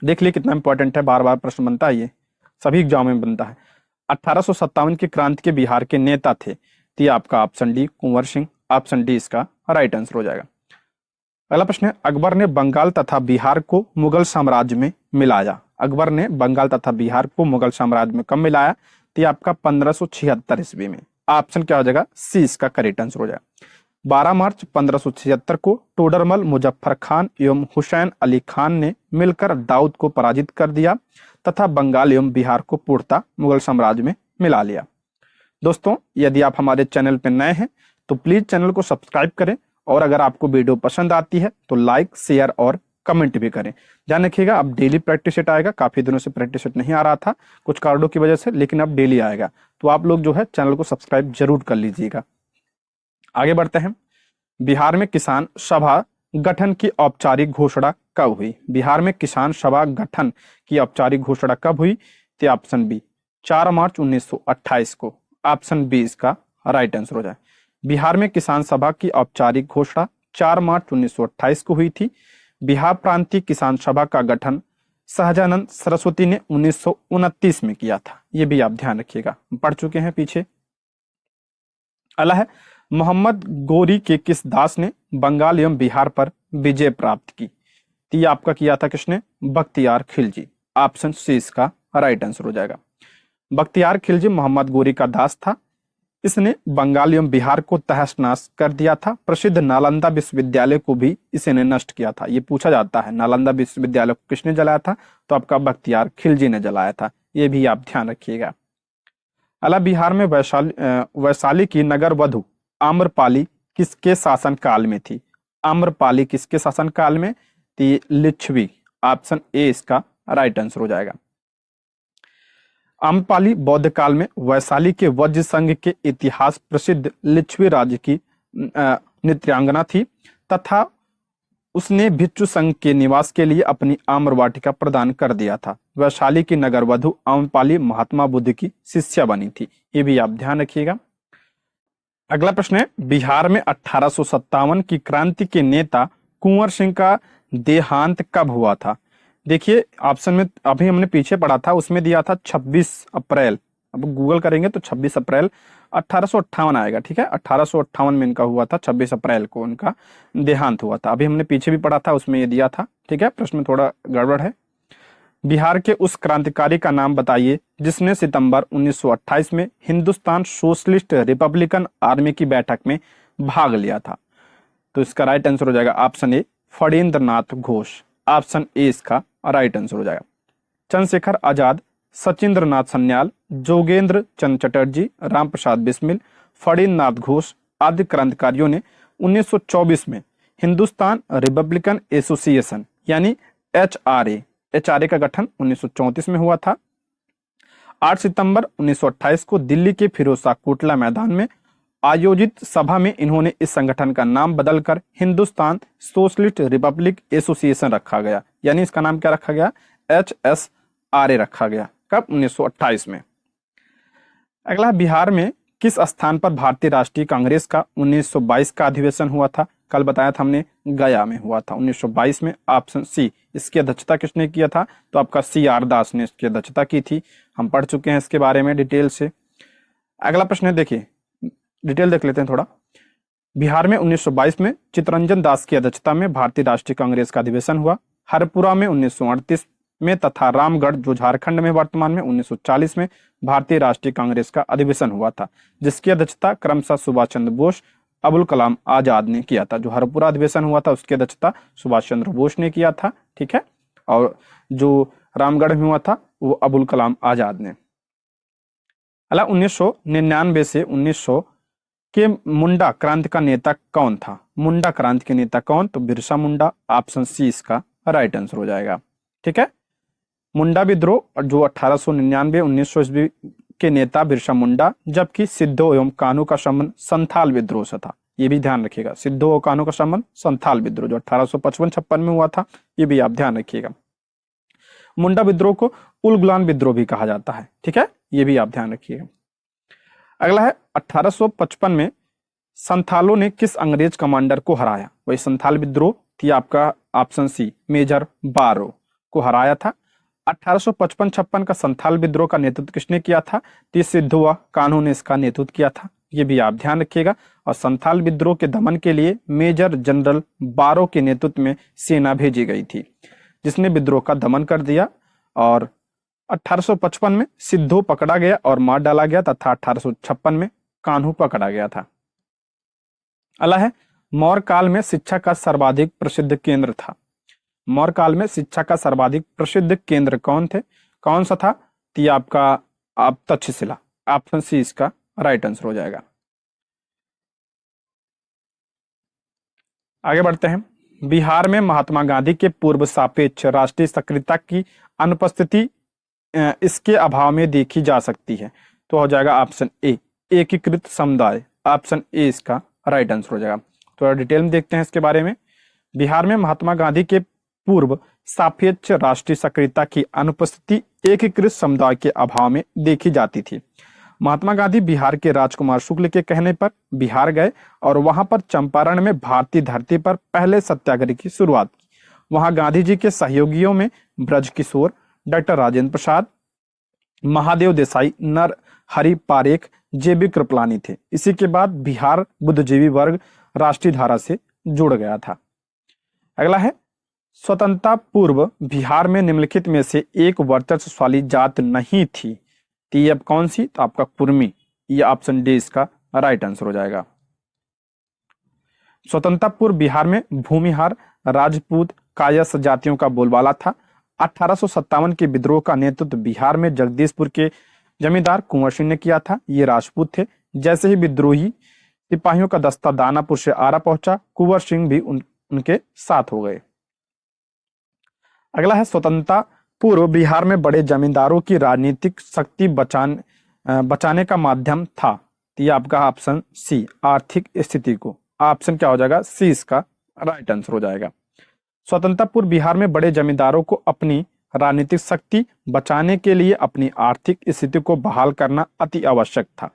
देख लिए कितना इंपॉर्टेंट है, बार बार प्रश्न बनता है, ये सभी एग्जाम में बनता है। 1857 की क्रांति के बिहार के नेता थे, तो आपका option D Kunwar Singh. Option D इसका राइट आंसर हो जाएगा। अगला प्रश्न है, अकबर ने बंगाल तथा बिहार को मुगल साम्राज्य में मिलाया। अकबर ने बंगाल तथा बिहार को मुगल साम्राज्य में कब मिलाया? तो आपका 1576 ईस्वी में। ऑप्शन क्या हो जाएगा? सी इसका करेक्ट आंसर हो जाएगा। 12 मार्च 1576 को टोडरमल, मुजफ्फर खान एवं हुसैन अली खान ने मिलकर दाऊद को पराजित कर दिया तथा बंगाल एवं बिहार को पूर्णतः मुगल साम्राज्य में मिला लिया। दोस्तों, यदि आप हमारे चैनल पर नए हैं तो प्लीज चैनल को सब्सक्राइब करें, और अगर आपको वीडियो पसंद आती है तो लाइक, शेयर और कमेंट भी करें। ध्यान रखिएगा, अब डेली प्रैक्टिस सेट आएगा। काफी दिनों से प्रैक्टिस सेट नहीं आ रहा था कुछ कारणों की वजह से, लेकिन अब डेली आएगा, तो आप लोग जो है चैनल को सब्सक्राइब जरूर कर लीजिएगा। आगे बढ़ते हैं। बिहार में किसान सभा गठन की औपचारिक घोषणा कब हुई? बिहार में किसान सभा गठन की औपचारिक घोषणा कब हुई? तो ऑप्शन बी 4 मार्च 1928 को। ऑप्शन बी इसका राइट आंसर हो जाए। बिहार में किसान सभा की औपचारिक घोषणा 4 मार्च 1928 को हुई थी। बिहार प्रांतीय किसान सभा का गठन सहजानंद सरस्वती ने 1929 में किया था। ये भी आप ध्यान रखिएगा, पढ़ चुके हैं पीछे। अगला है, मोहम्मद गोरी के किस दास ने बंगाल एवं बिहार पर विजय प्राप्त की? तो ये आपका किया था किसने? बख्तियार खिलजी। ऑप्शन सी इसका राइट आंसर हो जाएगा। बख्तियार खिलजी मोहम्मद गोरी का दास था। इसने बंगाल एवं बिहार को तहस नहस कर दिया था। प्रसिद्ध नालंदा विश्वविद्यालय को भी इसने नष्ट किया था। ये पूछा जाता है, नालंदा विश्वविद्यालय को किसने जलाया था? तो आपका बख्तियार खिलजी ने जलाया था। ये भी आप ध्यान रखिएगा। अला, बिहार में वैशाली की नगर वधु आम्रपाली किसके शासन काल में थी? आम्रपाली किसके शासन काल में? थी लिच्छवी। ऑप्शन ए इसका राइट आंसर हो जाएगा। आम्रपाली बौद्ध काल में वैशाली के वज्र संघ के इतिहास प्रसिद्ध लिच्छवी राज्य की नृत्यांगना थी तथा उसने भिक्षु संघ के निवास के लिए अपनी आम्र वाटिका प्रदान कर दिया था। वैशाली की नगर वधु आम्रपाली महात्मा बुद्ध की शिष्या बनी थी। ये भी आप ध्यान रखिएगा। अगला प्रश्न है, बिहार में 1857 की क्रांति के नेता कुंवर सिंह का देहांत कब हुआ था? देखिए, ऑप्शन में अभी हमने पीछे पढ़ा था, उसमें दिया था 26 अप्रैल। अब गूगल करेंगे तो 26 अप्रैल 1858 आएगा। ठीक है, 1858 में इनका हुआ था, 26 अप्रैल को उनका देहांत हुआ था। अभी हमने पीछे भी पढ़ा था, उसमें ये दिया था। ठीक है, प्रश्न में थोड़ा गड़बड़ है। बिहार के उस क्रांतिकारी का नाम बताइए जिसने सितंबर 1928 में हिंदुस्तान सोशलिस्ट रिपब्लिकन आर्मी की बैठक में भाग लिया था। तो इसका राइट आंसर हो जाएगा option A, Phanindra Nath Ghosh. Option A इसका राइट आंसर हो जाएगा। चंद्रशेखर आजाद, सचिंद्र नाथ सन्याल, जोगेंद्र चंद चटर्जी, राम प्रसाद बिस्मिल, फणींद्र नाथ घोष आदि क्रांतिकारियों ने 1924 में हिंदुस्तान रिपब्लिकन एसोसिएशन यानी एचआरए का गठन 1934 में हुआ था। 8 सितंबर 1928 को दिल्ली के फिरोजशाह कोटला मैदान में आयोजित सभा में इन्होंने इस संगठन का नाम बदलकर हिंदुस्तान सोशलिस्ट रिपब्लिक एसोसिएशन रखा गया, यानी इसका नाम क्या रखा गया, HSRA रखा गया। कब, 1928 में। अगला, बिहार में किस स्थान पर भारतीय राष्ट्रीय कांग्रेस का 1922 का अधिवेशन हुआ था? कल बताया था हमने, गया में हुआ था 1922 में। ऑप्शन सी, इसकी अध्यक्षता किसने किया था? तो आपका CR दास ने इसकी अध्यक्षता की थी। हम पढ़ चुके हैं इसके बारे में डिटेल से। अगला प्रश्न है, देखिए डिटेल देख लेते हैं थोड़ा। बिहार में 1922 में चित्तरंजन दास की अध्यक्षता में भारतीय राष्ट्रीय कांग्रेस का अधिवेशन हुआ। हरपुरा में 1938 में तथा रामगढ़ जो झारखंड में वर्तमान में 1940 में भारतीय राष्ट्रीय कांग्रेस का अधिवेशन हुआ था, जिसकी अध्यक्षता क्रमशः सुभाष चंद्र बोस, अबुल कलाम आजाद ने किया था। जो हरपुरा अधिवेशन हुआ था उसकी अध्यक्षता सुभाष चंद्र बोस ने किया था। ठीक है, और जो रामगढ़ में हुआ था वो अबुल कलाम आजाद ने। अला 1999 से 1900 के मुंडा क्रांति का नेता कौन था? मुंडा क्रांति के नेता कौन? तो बिरसा मुंडा। ऑप्शन सी इसका राइट आंसर हो जाएगा। ठीक है, मुंडा विद्रोह जो 1899-1900 ईस्वी के नेता बिरसा मुंडा, जबकि सिद्धो एवं कान्हू का संबंध संथाल विद्रोह से था। ये भी ध्यान रखिएगा, सिद्धो और कान्हू का संबंध संथाल विद्रोह जो 1855-56 में हुआ था, ये भी आप ध्यान रखिएगा। मुंडा विद्रोह को उलगुलान विद्रोह भी कहा जाता है। ठीक है, ये भी आप ध्यान रखिएगा। अगला है, 1855 में संथालों ने किस अंग्रेज कमांडर को हराया? वही संथाल विद्रोह थी आपका, ऑप्शन सी, मेजर बारो को हराया था। 1855-56 का संथाल विद्रोह का नेतृत्व किसने किया था? तो सिद्धो व कान्हू ने इसका नेतृत्व किया था। ये भी आप ध्यान रखिएगा। और संथाल विद्रोह के दमन के लिए मेजर जनरल बारो के नेतृत्व में सेना भेजी गई थी, जिसने विद्रोह का दमन कर दिया। और 1855 में सिद्धो पकड़ा गया और मार डाला गया तथा 1856 में कान्हू पकड़ा गया था। अगला है, मौर्य काल में शिक्षा का सर्वाधिक प्रसिद्ध केंद्र था। मौर्य काल में शिक्षा का सर्वाधिक प्रसिद्ध केंद्र कौन सा था? तो आपका तक्षशिला। ऑप्शन सी इसका राइट आंसर हो जाएगा। आगे बढ़ते हैं। बिहार में महात्मा गांधी के पूर्व सापेक्ष राष्ट्रीय सक्रियता की अनुपस्थिति इसके अभाव में देखी जा सकती है। तो हो जाएगा ऑप्शन ए, एकीकृत समुदाय। ऑप्शन ए इसका राइट आंसर हो जाएगा। थोड़ा डिटेल में देखते हैं इसके बारे में। बिहार में महात्मा गांधी के पूर्व सापेक्ष राष्ट्रीय सक्रियता की अनुपस्थिति एकीकृत समुदाय के अभाव में देखी जाती थी। महात्मा गांधी बिहार के राजकुमार शुक्ल के कहने पर बिहार गए और वहां पर चंपारण में भारतीय धरती पर पहले सत्याग्रह की शुरुआत की। वहां गांधी जी के सहयोगियों में ब्रज किशोर, डॉक्टर राजेंद्र प्रसाद, महादेव देसाई, नर हरि पारेख, JB कृपलानी थे। इसी के बाद बिहार बुद्धिजीवी वर्ग राष्ट्रीय धारा से जुड़ गया था। अगला है, स्वतंत्रता पूर्व बिहार में निम्नलिखित में से एक वर्चस्वशाली जात नहीं थी। तो ये अब कौन सी? तो आपका कुर्मी। ये ऑप्शन डी इसका राइट आंसर हो जाएगा। स्वतंत्रता पूर्व बिहार में भूमिहार, राजपूत, कायस्थ जातियों का बोलबाला था। 1857 के विद्रोह का नेतृत्व बिहार में जगदीशपुर के जमींदार कुंवर सिंह ने किया था। ये राजपूत थे। जैसे ही विद्रोही सिपाहियों का दस्ता दानापुर से आरा पहुंचा, कुंवर सिंह भी उनके साथ हो गए। अगला है, स्वतंत्रता पूर्व बिहार में बड़े जमींदारों की राजनीतिक शक्ति बचाने का माध्यम था। तो ये आपका ऑप्शन सी, आर्थिक स्थिति को। ऑप्शन क्या हो जाएगा? सी इसका राइट आंसर हो जाएगा। स्वतंत्रता पूर्व बिहार में बड़े जमींदारों को अपनी राजनीतिक शक्ति बचाने के लिए अपनी आर्थिक स्थिति को बहाल करना अति आवश्यक था।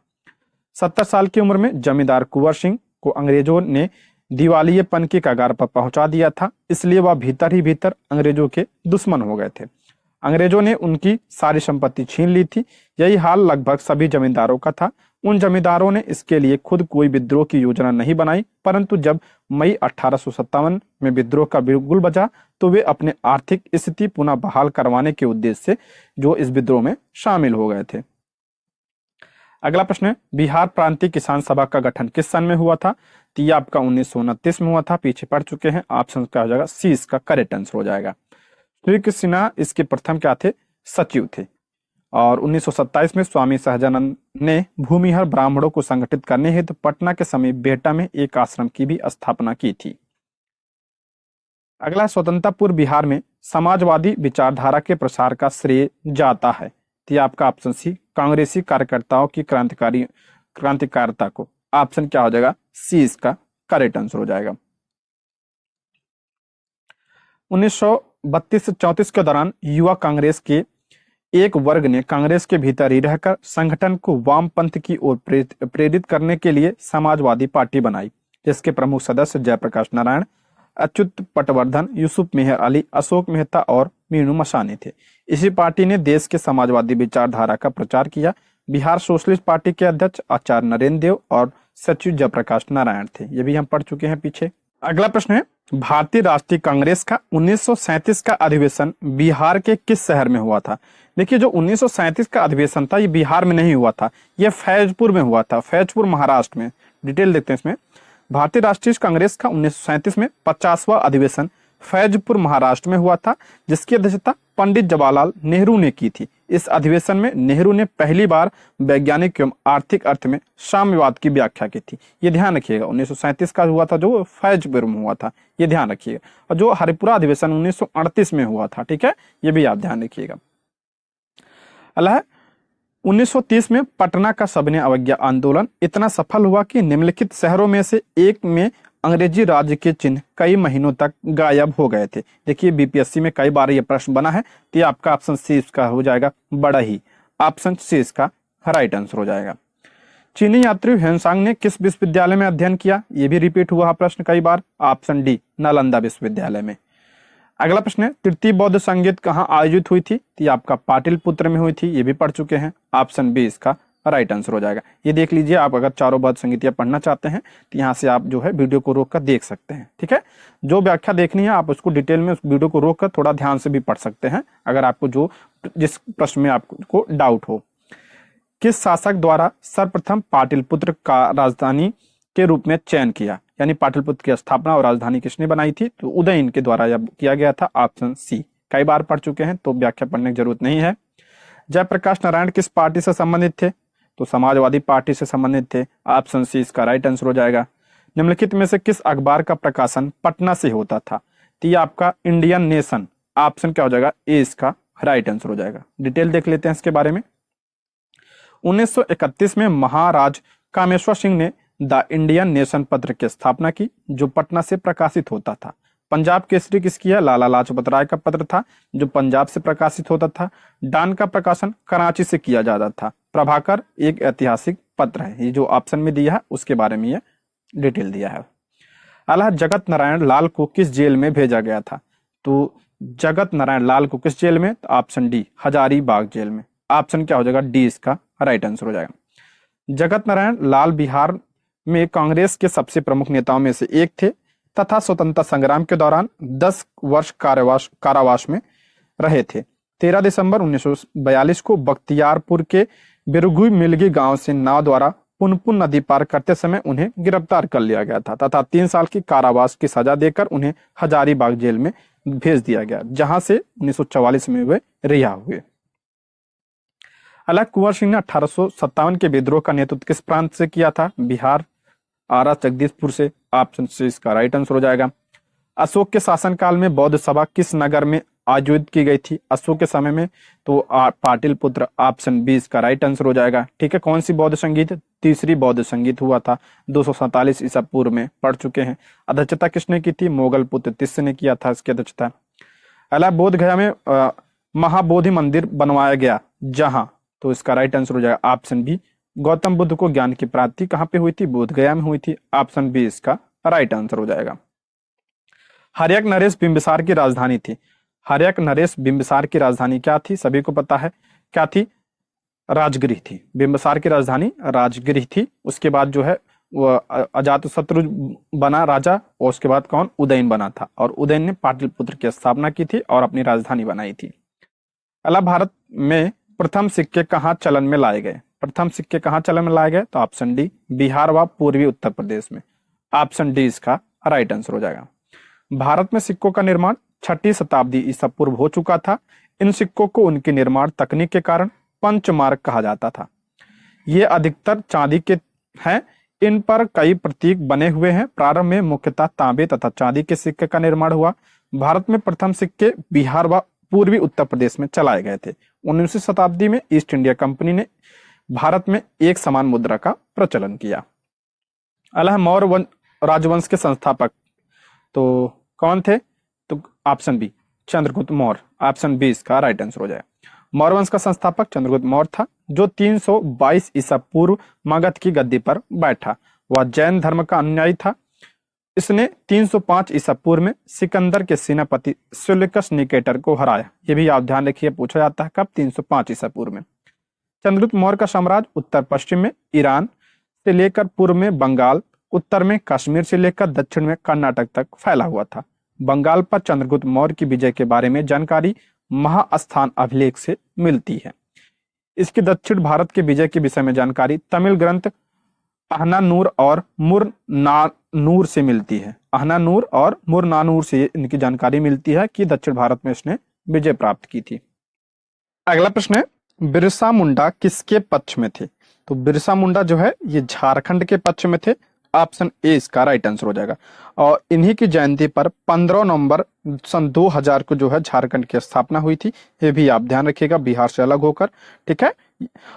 70 साल की उम्र में जमींदार कुंवर सिंह को अंग्रेजों ने दिवालियेपन की कगार पर पहुंचा दिया था, इसलिए वह भीतर ही भीतर अंग्रेजों के दुश्मन हो गए थे। अंग्रेजों ने उनकी सारी संपत्ति छीन ली थी। यही हाल लगभग सभी जमींदारों का था। उन जमींदारों ने इसके लिए खुद कोई विद्रोह की योजना नहीं बनाई, परंतु जब मई 1857 में विद्रोह का बिगुल बजा तो वे अपने आर्थिक स्थिति पुनः बहाल करवाने के उद्देश्य से जो इस विद्रोह में शामिल हो गए थे। अगला प्रश्न है, बिहार प्रांतीय किसान सभा का गठन किस सन में हुआ था? तो ये आपका 1929 में हुआ था, पीछे पढ़ चुके हैं। ऑप्शन क्या हो जाएगा? सी इसका करेक्ट आंसर हो जाएगा। श्री कृष्ण सिन्हा इसके प्रथम क्या थे? सचिव थे। और 1927 में स्वामी सहजानंद ने भूमिहर ब्राह्मणों को संगठित करने हेतु पटना के समीप बेहटा में एक आश्रम की भी स्थापना की थी। अगला, स्वतंत्रता पूर्व बिहार में समाजवादी विचारधारा के प्रसार का श्रेय जाता है। तो ये आपका ऑप्शन सी, कांग्रेसी कार्यकर्ताओं की क्रांतिकारिता को। ऑप्शन क्या हो जाएगा? सी इसका करेक्ट आंसर हो जाएगा। 1932 से 34 के दौरान युवा कांग्रेस के एक वर्ग ने कांग्रेस के भीतर ही रहकर संगठन को वामपंथ की ओर प्रेरित करने के लिए समाजवादी पार्टी बनाई, जिसके प्रमुख सदस्य जयप्रकाश नारायण, अच्युत पटवर्धन, यूसुफ मेहर अली, अशोक मेहता और मीनू मसानी थे। इसी पार्टी ने देश के समाजवादी विचारधारा का प्रचार किया। बिहार सोशलिस्ट पार्टी के अध्यक्ष आचार्य नरेंद्र देव और सचिव जयप्रकाश नारायण थे। ये भी हम पढ़ चुके हैं पीछे। अगला प्रश्न है, भारतीय राष्ट्रीय कांग्रेस का 1937 का अधिवेशन बिहार के किस शहर में हुआ था? देखिए, जो 1937 का अधिवेशन था ये बिहार में नहीं हुआ था, ये फैजपुर में हुआ था, फैजपुर महाराष्ट्र में। डिटेल देखते हैं इसमें। भारतीय राष्ट्रीय कांग्रेस का 1937 में 50वां अधिवेशन फैजपुर महाराष्ट्र में हुआ था, जिसकी अध्यक्षता पंडित जवाहरलाल नेहरू ने की थी। इस अधिवेशन में नेहरू ने पहली बार वैज्ञानिक एवं आर्थिक अर्थ में साम्यवाद की व्याख्या की थी। ये ध्यान रखिएगा, 1937 का हुआ था जो फैजपुर में हुआ था, ये ध्यान रखिएगा। और जो हरिपुरा अधिवेशन 1938 में हुआ था, ठीक है, ये भी आप ध्यान रखिएगा। अल्लाह, 1930 में पटना का सविनय अवज्ञा आंदोलन इतना सफल हुआ कि निम्नलिखित शहरों में से एक में अंग्रेजी राज्य के चिन्ह कई महीनों तक गायब हो गए थे। देखिए, बीपीएससी में कई बार ये प्रश्न बना है, तो ये आपका ऑप्शन सी इसका हो जाएगा, बड़ही। ऑप्शन सी इसका राइट आंसर हो जाएगा। चीनी यात्री ह्वेनसांग ने किस विश्वविद्यालय में अध्ययन किया? ये भी रिपीट हुआ प्रश्न कई बार। ऑप्शन डी, नालंदा विश्वविद्यालय में। अगला प्रश्न है, तृतीय बौद्ध संगीत कहाँ आयोजित हुई थी? तो ये आपका पाटलिपुत्र में हुई थी, ये भी पढ़ चुके हैं। ऑप्शन बी इसका राइट आंसर हो जाएगा। ये देख लीजिए, आप अगर चारों बौद्ध संगीतियां पढ़ना चाहते हैं तो यहाँ से आप जो है वीडियो को रोक कर देख सकते हैं, ठीक है। जो व्याख्या देखनी है आप उसको डिटेल में उस वीडियो को रोक कर थोड़ा ध्यान से भी पढ़ सकते हैं, अगर आपको जिस प्रश्न में आपको डाउट हो। किस शासक द्वारा सर्वप्रथम पाटलिपुत्र का राजधानी के रूप में चयन किया? यानी पाटलिपुत्र की स्थापना और राजधानी किसने बनाई थी? तो उदयन के द्वारा किया गया था। ऑप्शन सी, कई बार पढ़ चुके हैं तो व्याख्या पढ़ने की जरूरत नहीं है। जयप्रकाश नारायण किस पार्टी से संबंधित थे? तो समाजवादी पार्टी से संबंधित थे। ऑप्शन सी इसका राइट आंसर हो जाएगा। निम्नलिखित में से किस अखबार का प्रकाशन पटना से होता था? तो ये आपका इंडियन नेशन। ऑप्शन क्या हो जाएगा? ए इसका राइट आंसर हो जाएगा। डिटेल देख लेते हैं इसके बारे में। 1931 में महाराज कामेश्वर सिंह ने द इंडियन नेशन पत्र की स्थापना की, जो पटना से प्रकाशित होता था। पंजाब केसरी किसकी है? लाला लाजपत राय का पत्र था, जो पंजाब से प्रकाशित होता था। डॉन का प्रकाशन कराची से किया जाता था। प्रभाकर एक ऐतिहासिक पत्र है। ये जो ऑप्शन में दिया है उसके बारे में ये डिटेल दिया है। अल्लाह, जगत नारायण लाल को किस जेल में भेजा गया था? तो जगत नारायण लाल को किस जेल में? तो ऑप्शन डी, हजारीबाग जेल में। ऑप्शन क्या हो जाएगा? डी इसका राइट आंसर हो जाएगा। जगत नारायण लाल बिहार में कांग्रेस के सबसे प्रमुख नेताओं में से एक थे तथा स्वतंत्रता संग्राम के दौरान 10 वर्ष कारावास में रहे थे। 13 दिसंबर 1942 को बख्तियारपुर के बिरगुई मिलगी गांव से नाव द्वारा पुनपुन नदी पार करते समय उन्हें गिरफ्तार कर लिया गया था तथा 3 साल की कारावास की सजा देकर उन्हें हजारीबाग जेल में भेज दिया गया, जहां से 1944 में वे रिहा हुए। अलग कुंवर सिंह ने 1857 के विद्रोह का नेतृत्व किस प्रांत से किया था? बिहार, आरा, जगदीशपुर से। ऑप्शन सी इसका राइट आंसर हो जाएगा। अशोक के शासनकाल में बौद्ध सभा किस नगर में आयोजित की गई थी? अशोक के समय में तो पाटलिपुत्र। ऑप्शन बी इसका राइट आंसर हो जाएगा। ठीक है, कौन सी बौद्ध संगीत? तीसरी बौद्ध संगीत हुआ था 247 ईसा पूर्व में, पढ़ चुके हैं। अध्यक्षता किसने की थी? मोगल पुत्र तिस्य ने किया था इसकी अध्यक्षता। अला, बोध गया में महाबोधि मंदिर बनवाया गया जहां, तो इसका राइट आंसर हो जाएगा ऑप्शन बी। गौतम बुद्ध को ज्ञान की प्राप्ति कहां पे हुई थी? बोध गया में हुई थी। ऑप्शन बी इसका राइट आंसर हो जाएगा। हर्यक नरेश बिंबिसार की राजधानी थी। हर्यक नरेश बिंबिसार की राजधानी क्या थी? सभी को पता है क्या थी? राजगिरी थी। बिंबिसार की राजधानी राजगिरी थी। उसके बाद जो है वो अजातशत्रु बना राजा, और उसके बाद कौन, उदयन बना था, और उदयन ने पाटलिपुत्र की स्थापना की थी और अपनी राजधानी बनाई थी। अला भारत में प्रथम सिक्के कहाँ चलन में लाए गए? प्रथम सिक्के कहाँ चलन में लाए गए? तो ऑप्शन डी, बिहार व पूर्वी उत्तर प्रदेश में। ऑप्शन डी इसका राइट आंसर हो जाएगा। भारत में सिक्कों का निर्माण 6ठी शताब्दी ईसा पूर्व हो चुका था। इन सिक्कों को उनकी निर्माण तकनीक के कारण पंचमार्क कहा जाता था। ये अधिकतर चांदी के हैं। इन पर कई प्रतीक बने हुए हैं। प्रारंभ में मुख्यतः तांबे तथा चांदी के सिक्के का निर्माण हुआ। भारत में प्रथम सिक्के बिहार व पूर्वी उत्तर प्रदेश में चलाए गए थे। 19वीं शताब्दी में ईस्ट इंडिया कंपनी ने भारत में एक समान मुद्रा का प्रचलन किया। अला मौर्य राजवंश के संस्थापक तो कौन थे? तो option B, Chandragupta Maurya. Option B इसका राइट आंसर हो जाए। मौर्य वंश का संस्थापक चंद्रगुप्त मौर्य था, जो 322 ईसा पूर्व मगध की गद्दी पर बैठा। वह जैन धर्म का अनुयायी था। इसने 305 ईसा पूर्व में सिकंदर के सेनापति सेल्यूकस निकेटर को हराया। ये भी आप ध्यान रखिए, पूछा जाता है कब, 305 ईसा पूर्व में। चंद्रगुप्त मौर्य का साम्राज्य उत्तर पश्चिम में ईरान से लेकर पूर्व में बंगाल, उत्तर में कश्मीर से लेकर दक्षिण में कर्नाटक तक फैला हुआ था। बंगाल पर चंद्रगुप्त मौर्य की विजय के बारे में जानकारी महास्थान अभिलेख से मिलती है। इसकी दक्षिण भारत के विजय के विषय में जानकारी तमिल ग्रंथ अहनानूर और मुरनानूर से मिलती है। अहनानूर और मुरनानूर से इनकी जानकारी मिलती है कि दक्षिण भारत में इसने विजय प्राप्त की थी। अगला प्रश्न है, बिरसा मुंडा किसके पक्ष में थे? तो बिरसा मुंडा जो है ये झारखंड के पक्ष में थे। ऑप्शन ए इसका राइट आंसर हो जाएगा। और इन्हीं की जयंती पर 15 नवंबर सन 2000 को जो है झारखंड की स्थापना हुई थी। ये भी आप ध्यान रखिएगा, बिहार से अलग होकर, ठीक है।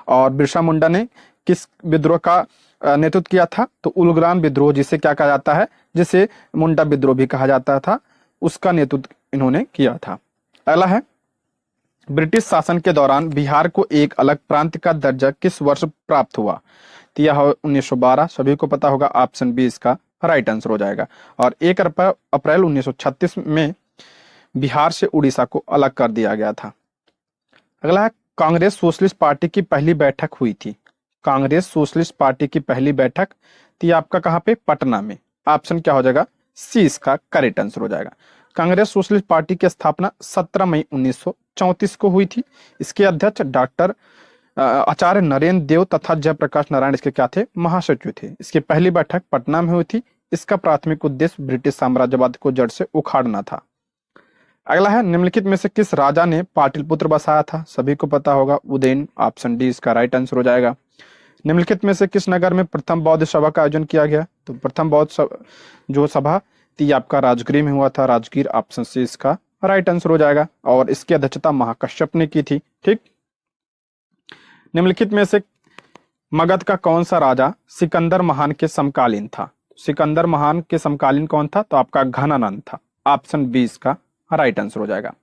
और बिरसा मुंडा ने किस विद्रोह का नेतृत्व किया था? तो उलग्रान विद्रोह, जिसे क्या कहा जाता है, जिसे मुंडा विद्रोह भी कहा जाता था, उसका नेतृत्व इन्होंने किया था। अगला है, ब्रिटिश शासन के दौरान बिहार को एक अलग प्रांत का दर्जा किस वर्ष प्राप्त हुआ? तो यह 1912, सभी को पता होगा। ऑप्शन बी इसका राइट आंसर हो जाएगा। और 1 अप्रैल 1936 में बिहार से उड़ीसा को अलग कर दिया गया था। अगला है, कांग्रेस सोशलिस्ट पार्टी की पहली बैठक हुई थी। कांग्रेस सोशलिस्ट पार्टी की पहली बैठक थी आपका कहाँ पे? पटना में। ऑप्शन क्या हो जाएगा? सी इसका करेक्ट आंसर हो जाएगा। कांग्रेस सोशलिस्ट पार्टी की स्थापना 17 मई 1934 को हुई थी। इसके अध्यक्ष डॉक्टर आचार्य नरेंद्र देव तथा जयप्रकाश नारायण इसके क्या थे? महासचिव थे। इसकी पहली बैठक पटना में हुई थी। इसका प्राथमिक उद्देश्य ब्रिटिश साम्राज्यवाद को जड़ से उखाड़ना था। अगला है, निम्नलिखित में से किस राजा ने पाटलिपुत्र बसाया था? सभी को पता होगा, उदयन। ऑप्शन डी इसका राइट आंसर हो जाएगा। निम्नलिखित में से किस नगर में प्रथम बौद्ध सभा का आयोजन किया गया? तो प्रथम बौद्ध जो सभा थी आपका राजगिरी में हुआ था, राजगीर। ऑप्शन सी इसका राइट आंसर हो जाएगा। और इसकी अध्यक्षता महाकश्यप ने की थी, ठीक। निम्नलिखित में से मगध का कौन सा राजा सिकंदर महान के समकालीन था? सिकंदर महान के समकालीन कौन था? तो आपका घनानंद था। ऑप्शन बी इसका राइट आंसर हो जाएगा।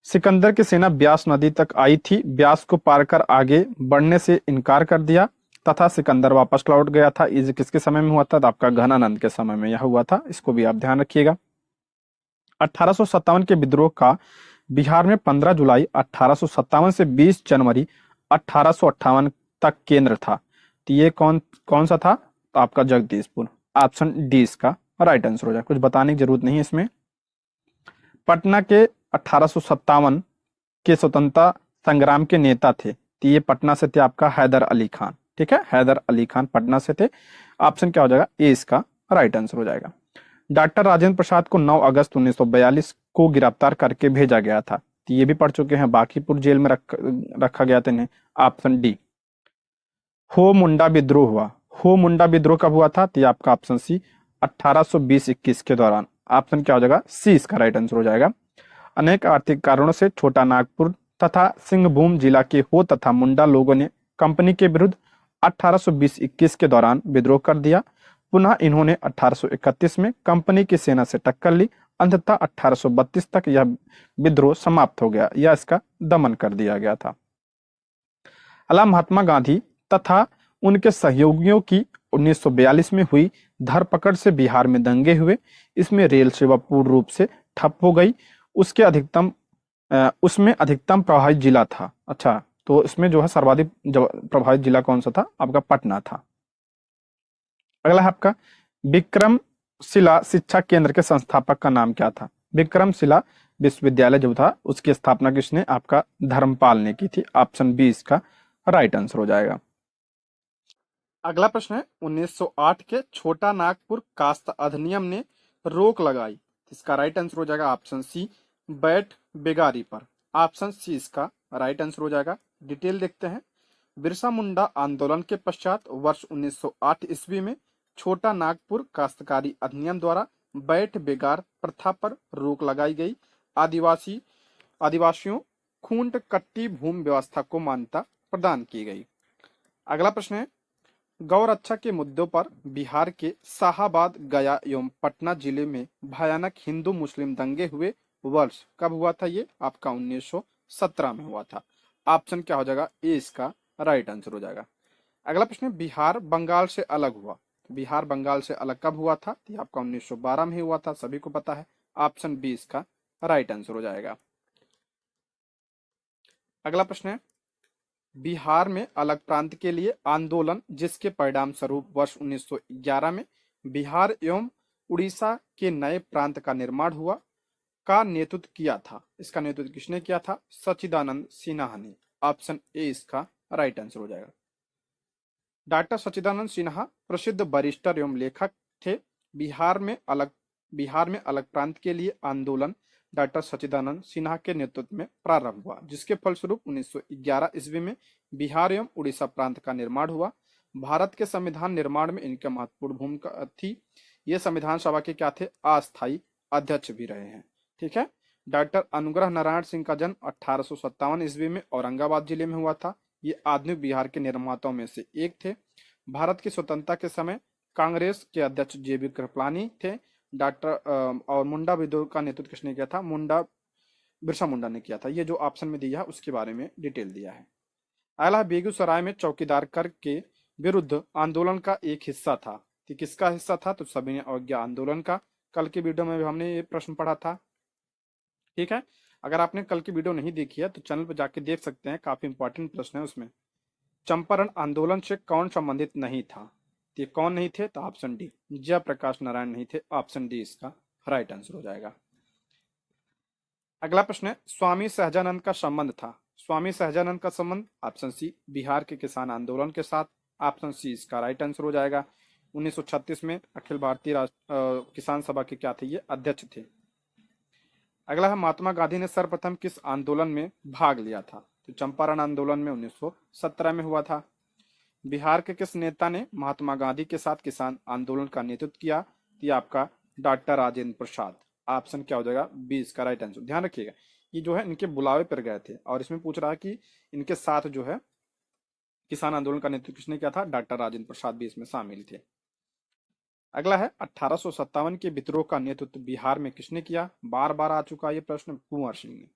सिकंदर की सेना ब्यास नदी तक आई थी। ब्यास को पार कर आगे बढ़ने से इनकार कर दिया तथा सिकंदर वापस लौट गया था। ये किसके समय में हुआ था? तो आपका घनानंद के समय में यह हुआ था। इसको भी आप ध्यान रखिएगा। 1857 के विद्रोह का बिहार में 15 जुलाई 1857 से 20 जनवरी 1858 तक केंद्र था। तो ये कौन सा था? तो आपका जगदीशपुर। ऑप्शन डी इसका राइट आंसर हो जाएगा। कुछ बताने की जरूरत नहीं है इसमें। पटना के 1857 के स्वतंत्रता संग्राम के नेता थे। तो ये पटना से थे आपका हैदर अली खान, ठीक है। हैदर अली खान पटना से थे। ऑप्शन क्या हो जाएगा? ए इसका राइट आंसर हो जाएगा। डॉक्टर राजेंद्र प्रसाद को 9 अगस्त 1942 को गिरफ्तार करके भेजा गया था। तो ये भी पढ़ चुके हैं। बांकीपुर जेल में रखा गया था इन्हें। Option D. हो मुंडा विद्रोह हुआ। हो मुंडा विद्रोह कब हुआ था? तो आपका ऑप्शन सी 1820-21 के दौरान। ऑप्शन क्या हो जाएगा? सी इसका राइट आंसर हो जाएगा। अनेक आर्थिक कारणों से छोटा नागपुर तथा सिंहभूम जिला के हो तथा मुंडा लोगों ने कंपनी के विरुद्ध 1820-21 के दौरान विद्रोह कर दिया। पुनः इन्होंने 1831 में कंपनी की सेना से टक्कर ली। अंततः 1832 तक यह विद्रोह समाप्त हो गया या इसका दमन कर दिया गया था। अला महात्मा गांधी तथा उनके सहयोगियों की 1942 में हुई धरपकड़ से बिहार में दंगे हुए। इसमें रेल सेवा पूर्ण रूप से ठप हो गई। उसमें अधिकतम प्रभावित जिला था। अच्छा, तो इसमें जो है सर्वाधिक प्रभावित जिला कौन सा था, आपका पटना था। अगला है आपका विक्रमशिला शिक्षा केंद्र के संस्थापक का नाम क्या था। विक्रमशिला विश्वविद्यालय जो था उसकी स्थापना किसने, आपका धर्मपाल ने की थी। ऑप्शन बी इसका राइट आंसर हो जाएगा। अगला प्रश्न है 1908 के छोटा नागपुर कास्त अधिनियम ने रोक लगाई, इसका राइट आंसर हो जाएगा ऑप्शन सी बैठ बेगारी पर। ऑप्शन सी इसका राइट आंसर हो जाएगा। डिटेल देखते हैं। बिरसा मुंडा आंदोलन के पश्चात वर्ष 1908 ईस्वी में छोटा नागपुर काश्तकारी अधिनियम द्वारा बैठ बेगार प्रथा पर रोक लगाई गई। आदिवासियों खूंट कट्टी भूमि व्यवस्था को मान्यता प्रदान की गई। अगला प्रश्न है गौ रक्षा के मुद्दों पर बिहार के शाहाबाद, गया एवं पटना जिले में भयानक हिंदू मुस्लिम दंगे हुए वर्ष कब हुआ था, ये आपका 1917 में हुआ था। ऑप्शन क्या हो जाएगा, ए इसका राइट आंसर हो जाएगा। अगला प्रश्न है बिहार बंगाल से अलग हुआ, बिहार बंगाल से अलग कब हुआ था, ये आपका 1912 में हुआ था, सभी को पता है। ऑप्शन बी इसका राइट आंसर हो जाएगा। अगला प्रश्न है बिहार में अलग प्रांत के लिए आंदोलन जिसके परिणाम स्वरूप वर्ष 1911 में बिहार एवं उड़ीसा के नए प्रांत का निर्माण हुआ, का नेतृत्व किया था, इसका नेतृत्व किसने किया था, सच्चिदानंद सिन्हा ने। ऑप्शन ए इसका राइट आंसर हो जाएगा। डॉक्टर सच्चिदानंद सिन्हा प्रसिद्ध बैरिस्टर एवं लेखक थे। बिहार में अलग प्रांत के लिए आंदोलन डॉक्टर सच्चिदानंद सिन्हा के नेतृत्व में प्रारंभ हुआ, जिसके फलस्वरूप 1911 ईस्वी में बिहार एवं उड़ीसा प्रांत का निर्माण हुआ। भारत के संविधान निर्माण में इनका महत्वपूर्ण भूमिका थी। ये संविधान सभा के क्या थे, अस्थायी अध्यक्ष भी रहे हैं। ठीक है। डॉक्टर अनुग्रह नारायण सिंह का जन्म 1857 ईस्वी में औरंगाबाद जिले में हुआ था। ये आधुनिक बिहार के निर्माताओं में से एक थे। भारत की स्वतंत्रता के समय कांग्रेस के अध्यक्ष जेबी कृपलानी थे। डॉक्टर और मुंडा विद्रोह का नेतृत्व किसने किया था, बिरसा मुंडा ने किया था। ये जो ऑप्शन में दिया है उसके बारे में डिटेल दिया है। अगला बेगूसराय में चौकीदार कर के विरुद्ध आंदोलन का एक हिस्सा था, कि किसका हिस्सा था, तो सविनय अवज्ञा आंदोलन का। कल के वीडियो में भी हमने ये प्रश्न पढ़ा था। ठीक है। अगर आपने कल की वीडियो नहीं देखी है तो चैनल पर जाके देख सकते हैं, काफी इंपॉर्टेंट प्रश्न है उसमें। चंपारण आंदोलन से कौन संबंधित नहीं था, ये कौन नहीं थे, तो ऑप्शन डी जयप्रकाश नारायण नहीं थे। ऑप्शन डी इसका राइट आंसर हो जाएगा। अगला प्रश्न है स्वामी सहजानंद का संबंध था, स्वामी सहजानंद का संबंध ऑप्शन सी बिहार के किसान आंदोलन के साथ। ऑप्शन सी इसका राइट आंसर हो जाएगा। 1936 में अखिल भारतीय किसान सभा के क्या थे, ये अध्यक्ष थे। अगला है महात्मा गांधी ने सर्वप्रथम किस आंदोलन में भाग लिया था, तो चंपारण आंदोलन में 1917 में हुआ था। बिहार के किस नेता ने महात्मा गांधी के साथ किसान आंदोलन का नेतृत्व किया, ये आपका डॉक्टर राजेंद्र प्रसाद। ऑप्शन क्या हो जाएगा, बी इसका राइट आंसर। ध्यान रखिएगा ये जो है इनके बुलावे पर गए थे और इसमें पूछ रहा है कि इनके साथ जो है किसान आंदोलन का नेतृत्व किसने किया था, डॉक्टर राजेंद्र प्रसाद भी इसमें शामिल थे। अगला है 1857 के विद्रोह का नेतृत्व बिहार में किसने किया, बार बार आ चुका ये प्रश्न, कुंवर सिंह ने।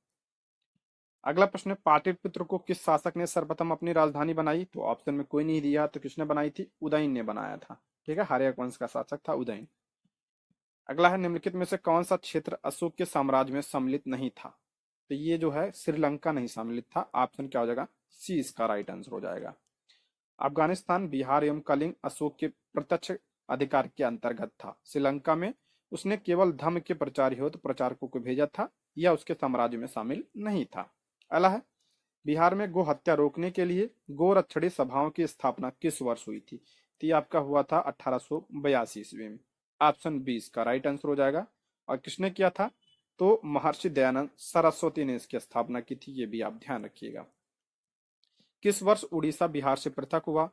अगला प्रश्न पाटलिपुत्र को किस शासक ने सर्वप्रथम अपनी राजधानी बनाई, तो ऑप्शन में कोई नहीं दिया, तो किसने बनाई थी, उदयन ने बनाया था। ठीक है, हर्यक वंश का शासक था उदयन। अगला है निम्नलिखित में से कौन सा क्षेत्र अशोक के साम्राज्य में सम्मिलित नहीं था, तो ये जो है श्रीलंका नहीं सम्मिलित था। ऑप्शन क्या हो जाएगा, सी इसका राइट आंसर हो जाएगा। अफगानिस्तान, बिहार एवं कलिंग अशोक के प्रत्यक्ष अधिकार के अंतर्गत था। श्रीलंका में उसने केवल धर्म के प्रचार हेतु प्रचारकों को भेजा था, यह उसके साम्राज्य में शामिल नहीं था। अगला है बिहार में गो हत्या रोकने के लिए गोरक्षणी सभाओं की स्थापना किस वर्ष हुई थी, तो ये आपका हुआ था 1882 ईस्वी में। ऑप्शन बी इसका राइट आंसर हो जाएगा। और किसने किया था, तो महर्षि दयानंद सरस्वती ने इसकी स्थापना की थी, ये भी आप ध्यान रखिएगा। किस वर्ष उड़ीसा बिहार से पृथक हुआ,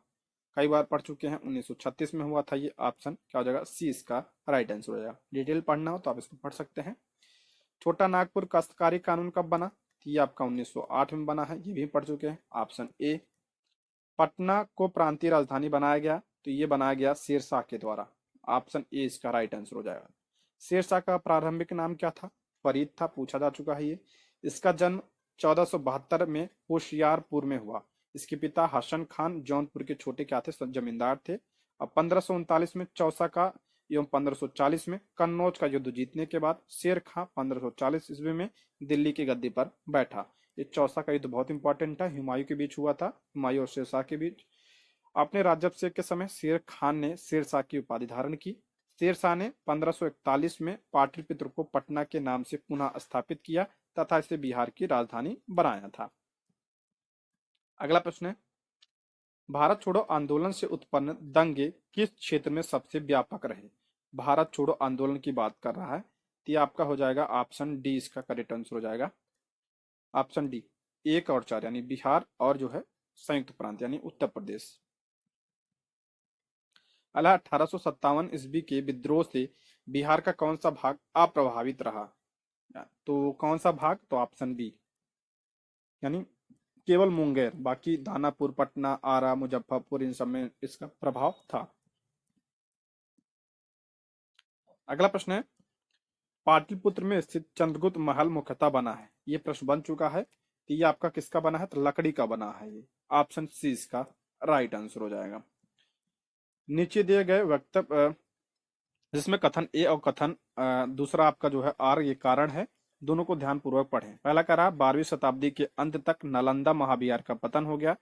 कई बार पढ़ चुके हैं, 1936 में हुआ था ये। ऑप्शन क्या हो जाएगा, सी इसका राइट आंसर हो जाएगा। डिटेल पढ़ना हो तो आप इसको पढ़ सकते हैं। छोटा नागपुर काश्तकारी कानून कब बना, ये आपका 1908 में बना है, ये भी पढ़ चुके हैं। Option A. पटना को प्रांतीय राजधानी बनाया गया, तो ये बनाया गया शेरशाह के द्वारा। ऑप्शन ए इसका राइट आंसर हो जाएगा। शेरशाह का प्रारंभिक नाम क्या था, फरीद था, पूछा जा चुका है ये। इसका जन्म 1472 में होशियारपुर में हुआ। इसके पिता हसन खान जौनपुर के छोटे क्या थे, जमींदार थे। और 1539 में चौसा का एवं 1540 में कन्नौज का युद्ध जीतने के बाद शेर खां 1540 ईस्वी में दिल्ली की गद्दी पर बैठा। ये चौसा का युद्ध बहुत इंपॉर्टेंट था, हुमायूं के बीच हुआ था, हुमायूं और शेरशाह के बीच। अपने राज्याभिषेक के समय शेर खान ने शेरशाह की उपाधि धारण की। शेरशाह ने 1541 में पाटलिपुत्र को पटना के नाम से पुनः स्थापित किया तथा इसे बिहार की राजधानी बनाया था। अगला प्रश्न है, भारत छोड़ो आंदोलन से उत्पन्न दंगे किस क्षेत्र में सबसे व्यापक रहे? भारत छोड़ो आंदोलन की बात कर रहा है, तो ये आपका हो जाएगा ऑप्शन डी, इसका करेक्ट आंसर हो जाएगा ऑप्शन डी, 1 और 4 यानी बिहार और जो है संयुक्त प्रांत यानी उत्तर प्रदेश। अला 1857 ईस्वी के विद्रोह से बिहार का कौन सा भाग अप्रभावित रहा? तो कौन सा भाग? तो ऑप्शन बी, यानी केवल मुंगेर, बाकी दानापुर, पटना, आरा, मुजफ्फरपुर, इन सब में इसका प्रभाव था। अगला प्रश्न है, पाटलिपुत्र में स्थित चंद्रगुप्त महल मुख्यतः बना है, ये प्रश्न बन चुका है, तो ये आपका किसका बना है? तो लकड़ी का बना है, ये ऑप्शन सी इसका राइट आंसर हो जाएगा। नीचे दिए गए वक्तव्य जिसमें कथन ए और कथन दूसरा आपका जो है आर, ये कारण है, दोनों को ध्यानपूर्वक पढ़ें। पहला कह रहा 12वीं शताब्दी के अंत तक नालंदा महाविहार का पतन हो गया।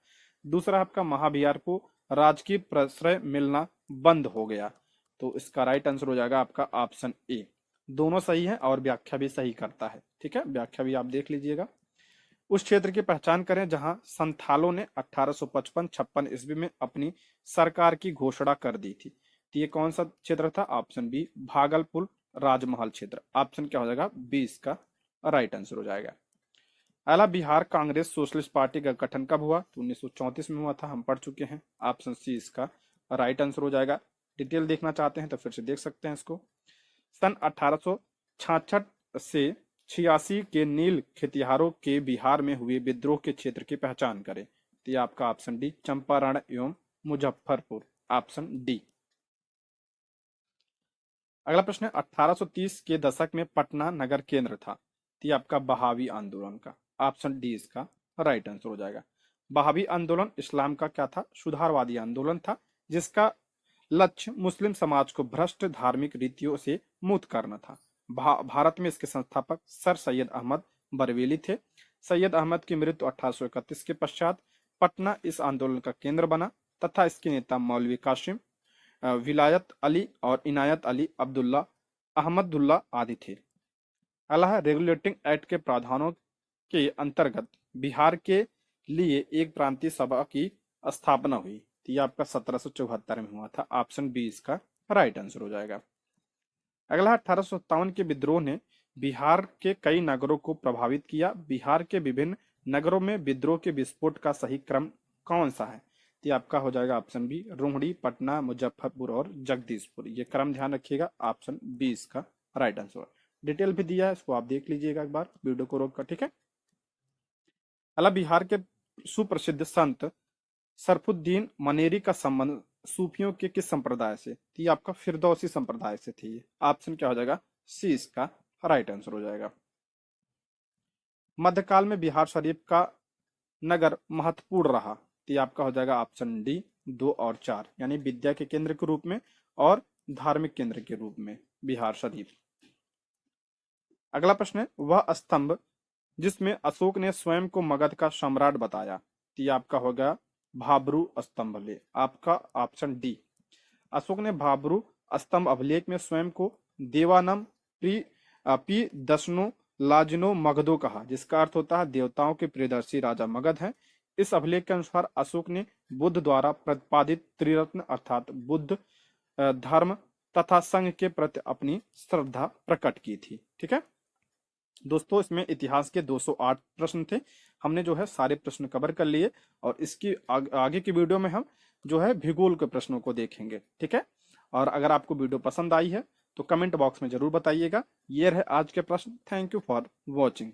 दूसरा आपका महाविहार को राजकीय प्रश्रय मिलना बंद हो गया। तो इसका राइट आंसर हो जाएगा आपका ऑप्शन ए। दोनों सही है और व्याख्या भी सही करता है, ठीक है, व्याख्या भी आप देख लीजिएगा। उस क्षेत्र की पहचान करें जहां संथालों ने 1855-56 ईस्वी में अपनी सरकार की घोषणा कर दी थी। तो ये कौन सा क्षेत्र था? ऑप्शन बी, भागलपुर राजमहल क्षेत्र। ऑप्शन क्या हो जाएगा? बी इसका राइट आंसर हो जाएगा। अगला, बिहार कांग्रेस सोशलिस्ट पार्टी का गठन कब हुआ? तो 1934 में हुआ था, हम पढ़ चुके हैं। ऑप्शन सी इसका राइट आंसर हो जाएगा। डिटेल देखना चाहते हैं तो फिर से देख सकते हैं इसको। सन 1866 से 86 के नील खेतिहरों के बिहार में हुए विद्रोह के क्षेत्र की पहचान करें। तो ये आपका ऑप्शन डी, चंपारण एवं मुजफ्फरपुर, ऑप्शन डी। अगला प्रश्न है, 1830 के दशक में पटना नगर केंद्र था। तो ये आपका बहावी आंदोलन का, ऑप्शन डी इसका राइट आंसर हो जाएगा। बहावी आंदोलन इस्लाम का क्या था? सुधारवादी आंदोलन था, जिसका लक्ष्य मुस्लिम समाज को भ्रष्ट धार्मिक रीतियों से मुक्त करना था। भारत में इसके संस्थापक सर सैयद अहमद बरेलवी थे। सैयद अहमद की मृत्यु 1831 के पश्चात पटना इस आंदोलन का केंद्र बना तथा इसके नेता मौलवी कासिम, विलायत अली और इनायत अली अब्दुल्ला अहमदुल्ला आदि थे। अल्लाह रेगुलेटिंग एक्ट के प्रावधानों के अंतर्गत बिहार के लिए एक प्रांतीय सभा की स्थापना हुई। तो यह आपका 1774 में हुआ था। ऑप्शन बी इसका राइट आंसर हो जाएगा। अगला, 1857 के विद्रोह ने बिहार के कई नगरों को प्रभावित किया। बिहार के विभिन्न नगरों में विद्रोह के विस्फोट का सही क्रम कौन सा है? तो आपका हो जाएगा ऑप्शन बी, रोहिणी, पटना, मुजफ्फरपुर और जगदीशपुर। ये क्रम ध्यान रखिएगा, ऑप्शन बी इसका राइट आंसर। डिटेल भी दिया है, इसको आप देख लीजिएगा एक बार वीडियो को रोक कर, ठीक है। अला, बिहार के सुप्रसिद्ध संत सरफुद्दीन मनेरी का संबंध सूफियों के किस संप्रदाय से? तो ये आपका फिरदौसी संप्रदाय से थी। ऑप्शन क्या हो जाएगा? सी इसका राइट आंसर हो जाएगा। मध्यकाल में बिहार शरीफ का नगर महत्वपूर्ण रहा। तो ये आपका हो जाएगा ऑप्शन डी, 2 और 4, यानी विद्या के केंद्र के रूप में और धार्मिक केंद्र के रूप में बिहार शरीफ। अगला प्रश्न है, वह स्तंभ जिसमें अशोक ने स्वयं को मगध का सम्राट बताया। तो ये आपका होगा भाब्रू स्तंभ अभिलेख, आपका ऑप्शन डी। अशोक ने भाब्रू स्तंभ अभिलेख में स्वयं को देवानम पी दशनो लाजनो मगधो कहा, जिसका अर्थ होता है देवताओं के प्रियदर्शी राजा मगध हैं। इस अभिलेख के अनुसार अशोक ने बुद्ध द्वारा प्रतिपादित त्रिरत्न अर्थात बुद्ध, धर्म तथा संघ के प्रति अपनी श्रद्धा प्रकट की थी। ठीक है दोस्तों, इसमें इतिहास के 208 प्रश्न थे। हमने जो है सारे प्रश्न कवर कर लिए और इसकी आगे की वीडियो में हम जो है भूगोल के प्रश्नों को देखेंगे। ठीक है, और अगर आपको वीडियो पसंद आई है तो कमेंट बॉक्स में जरूर बताइएगा। ये रहे आज के प्रश्न। Thank you for watching.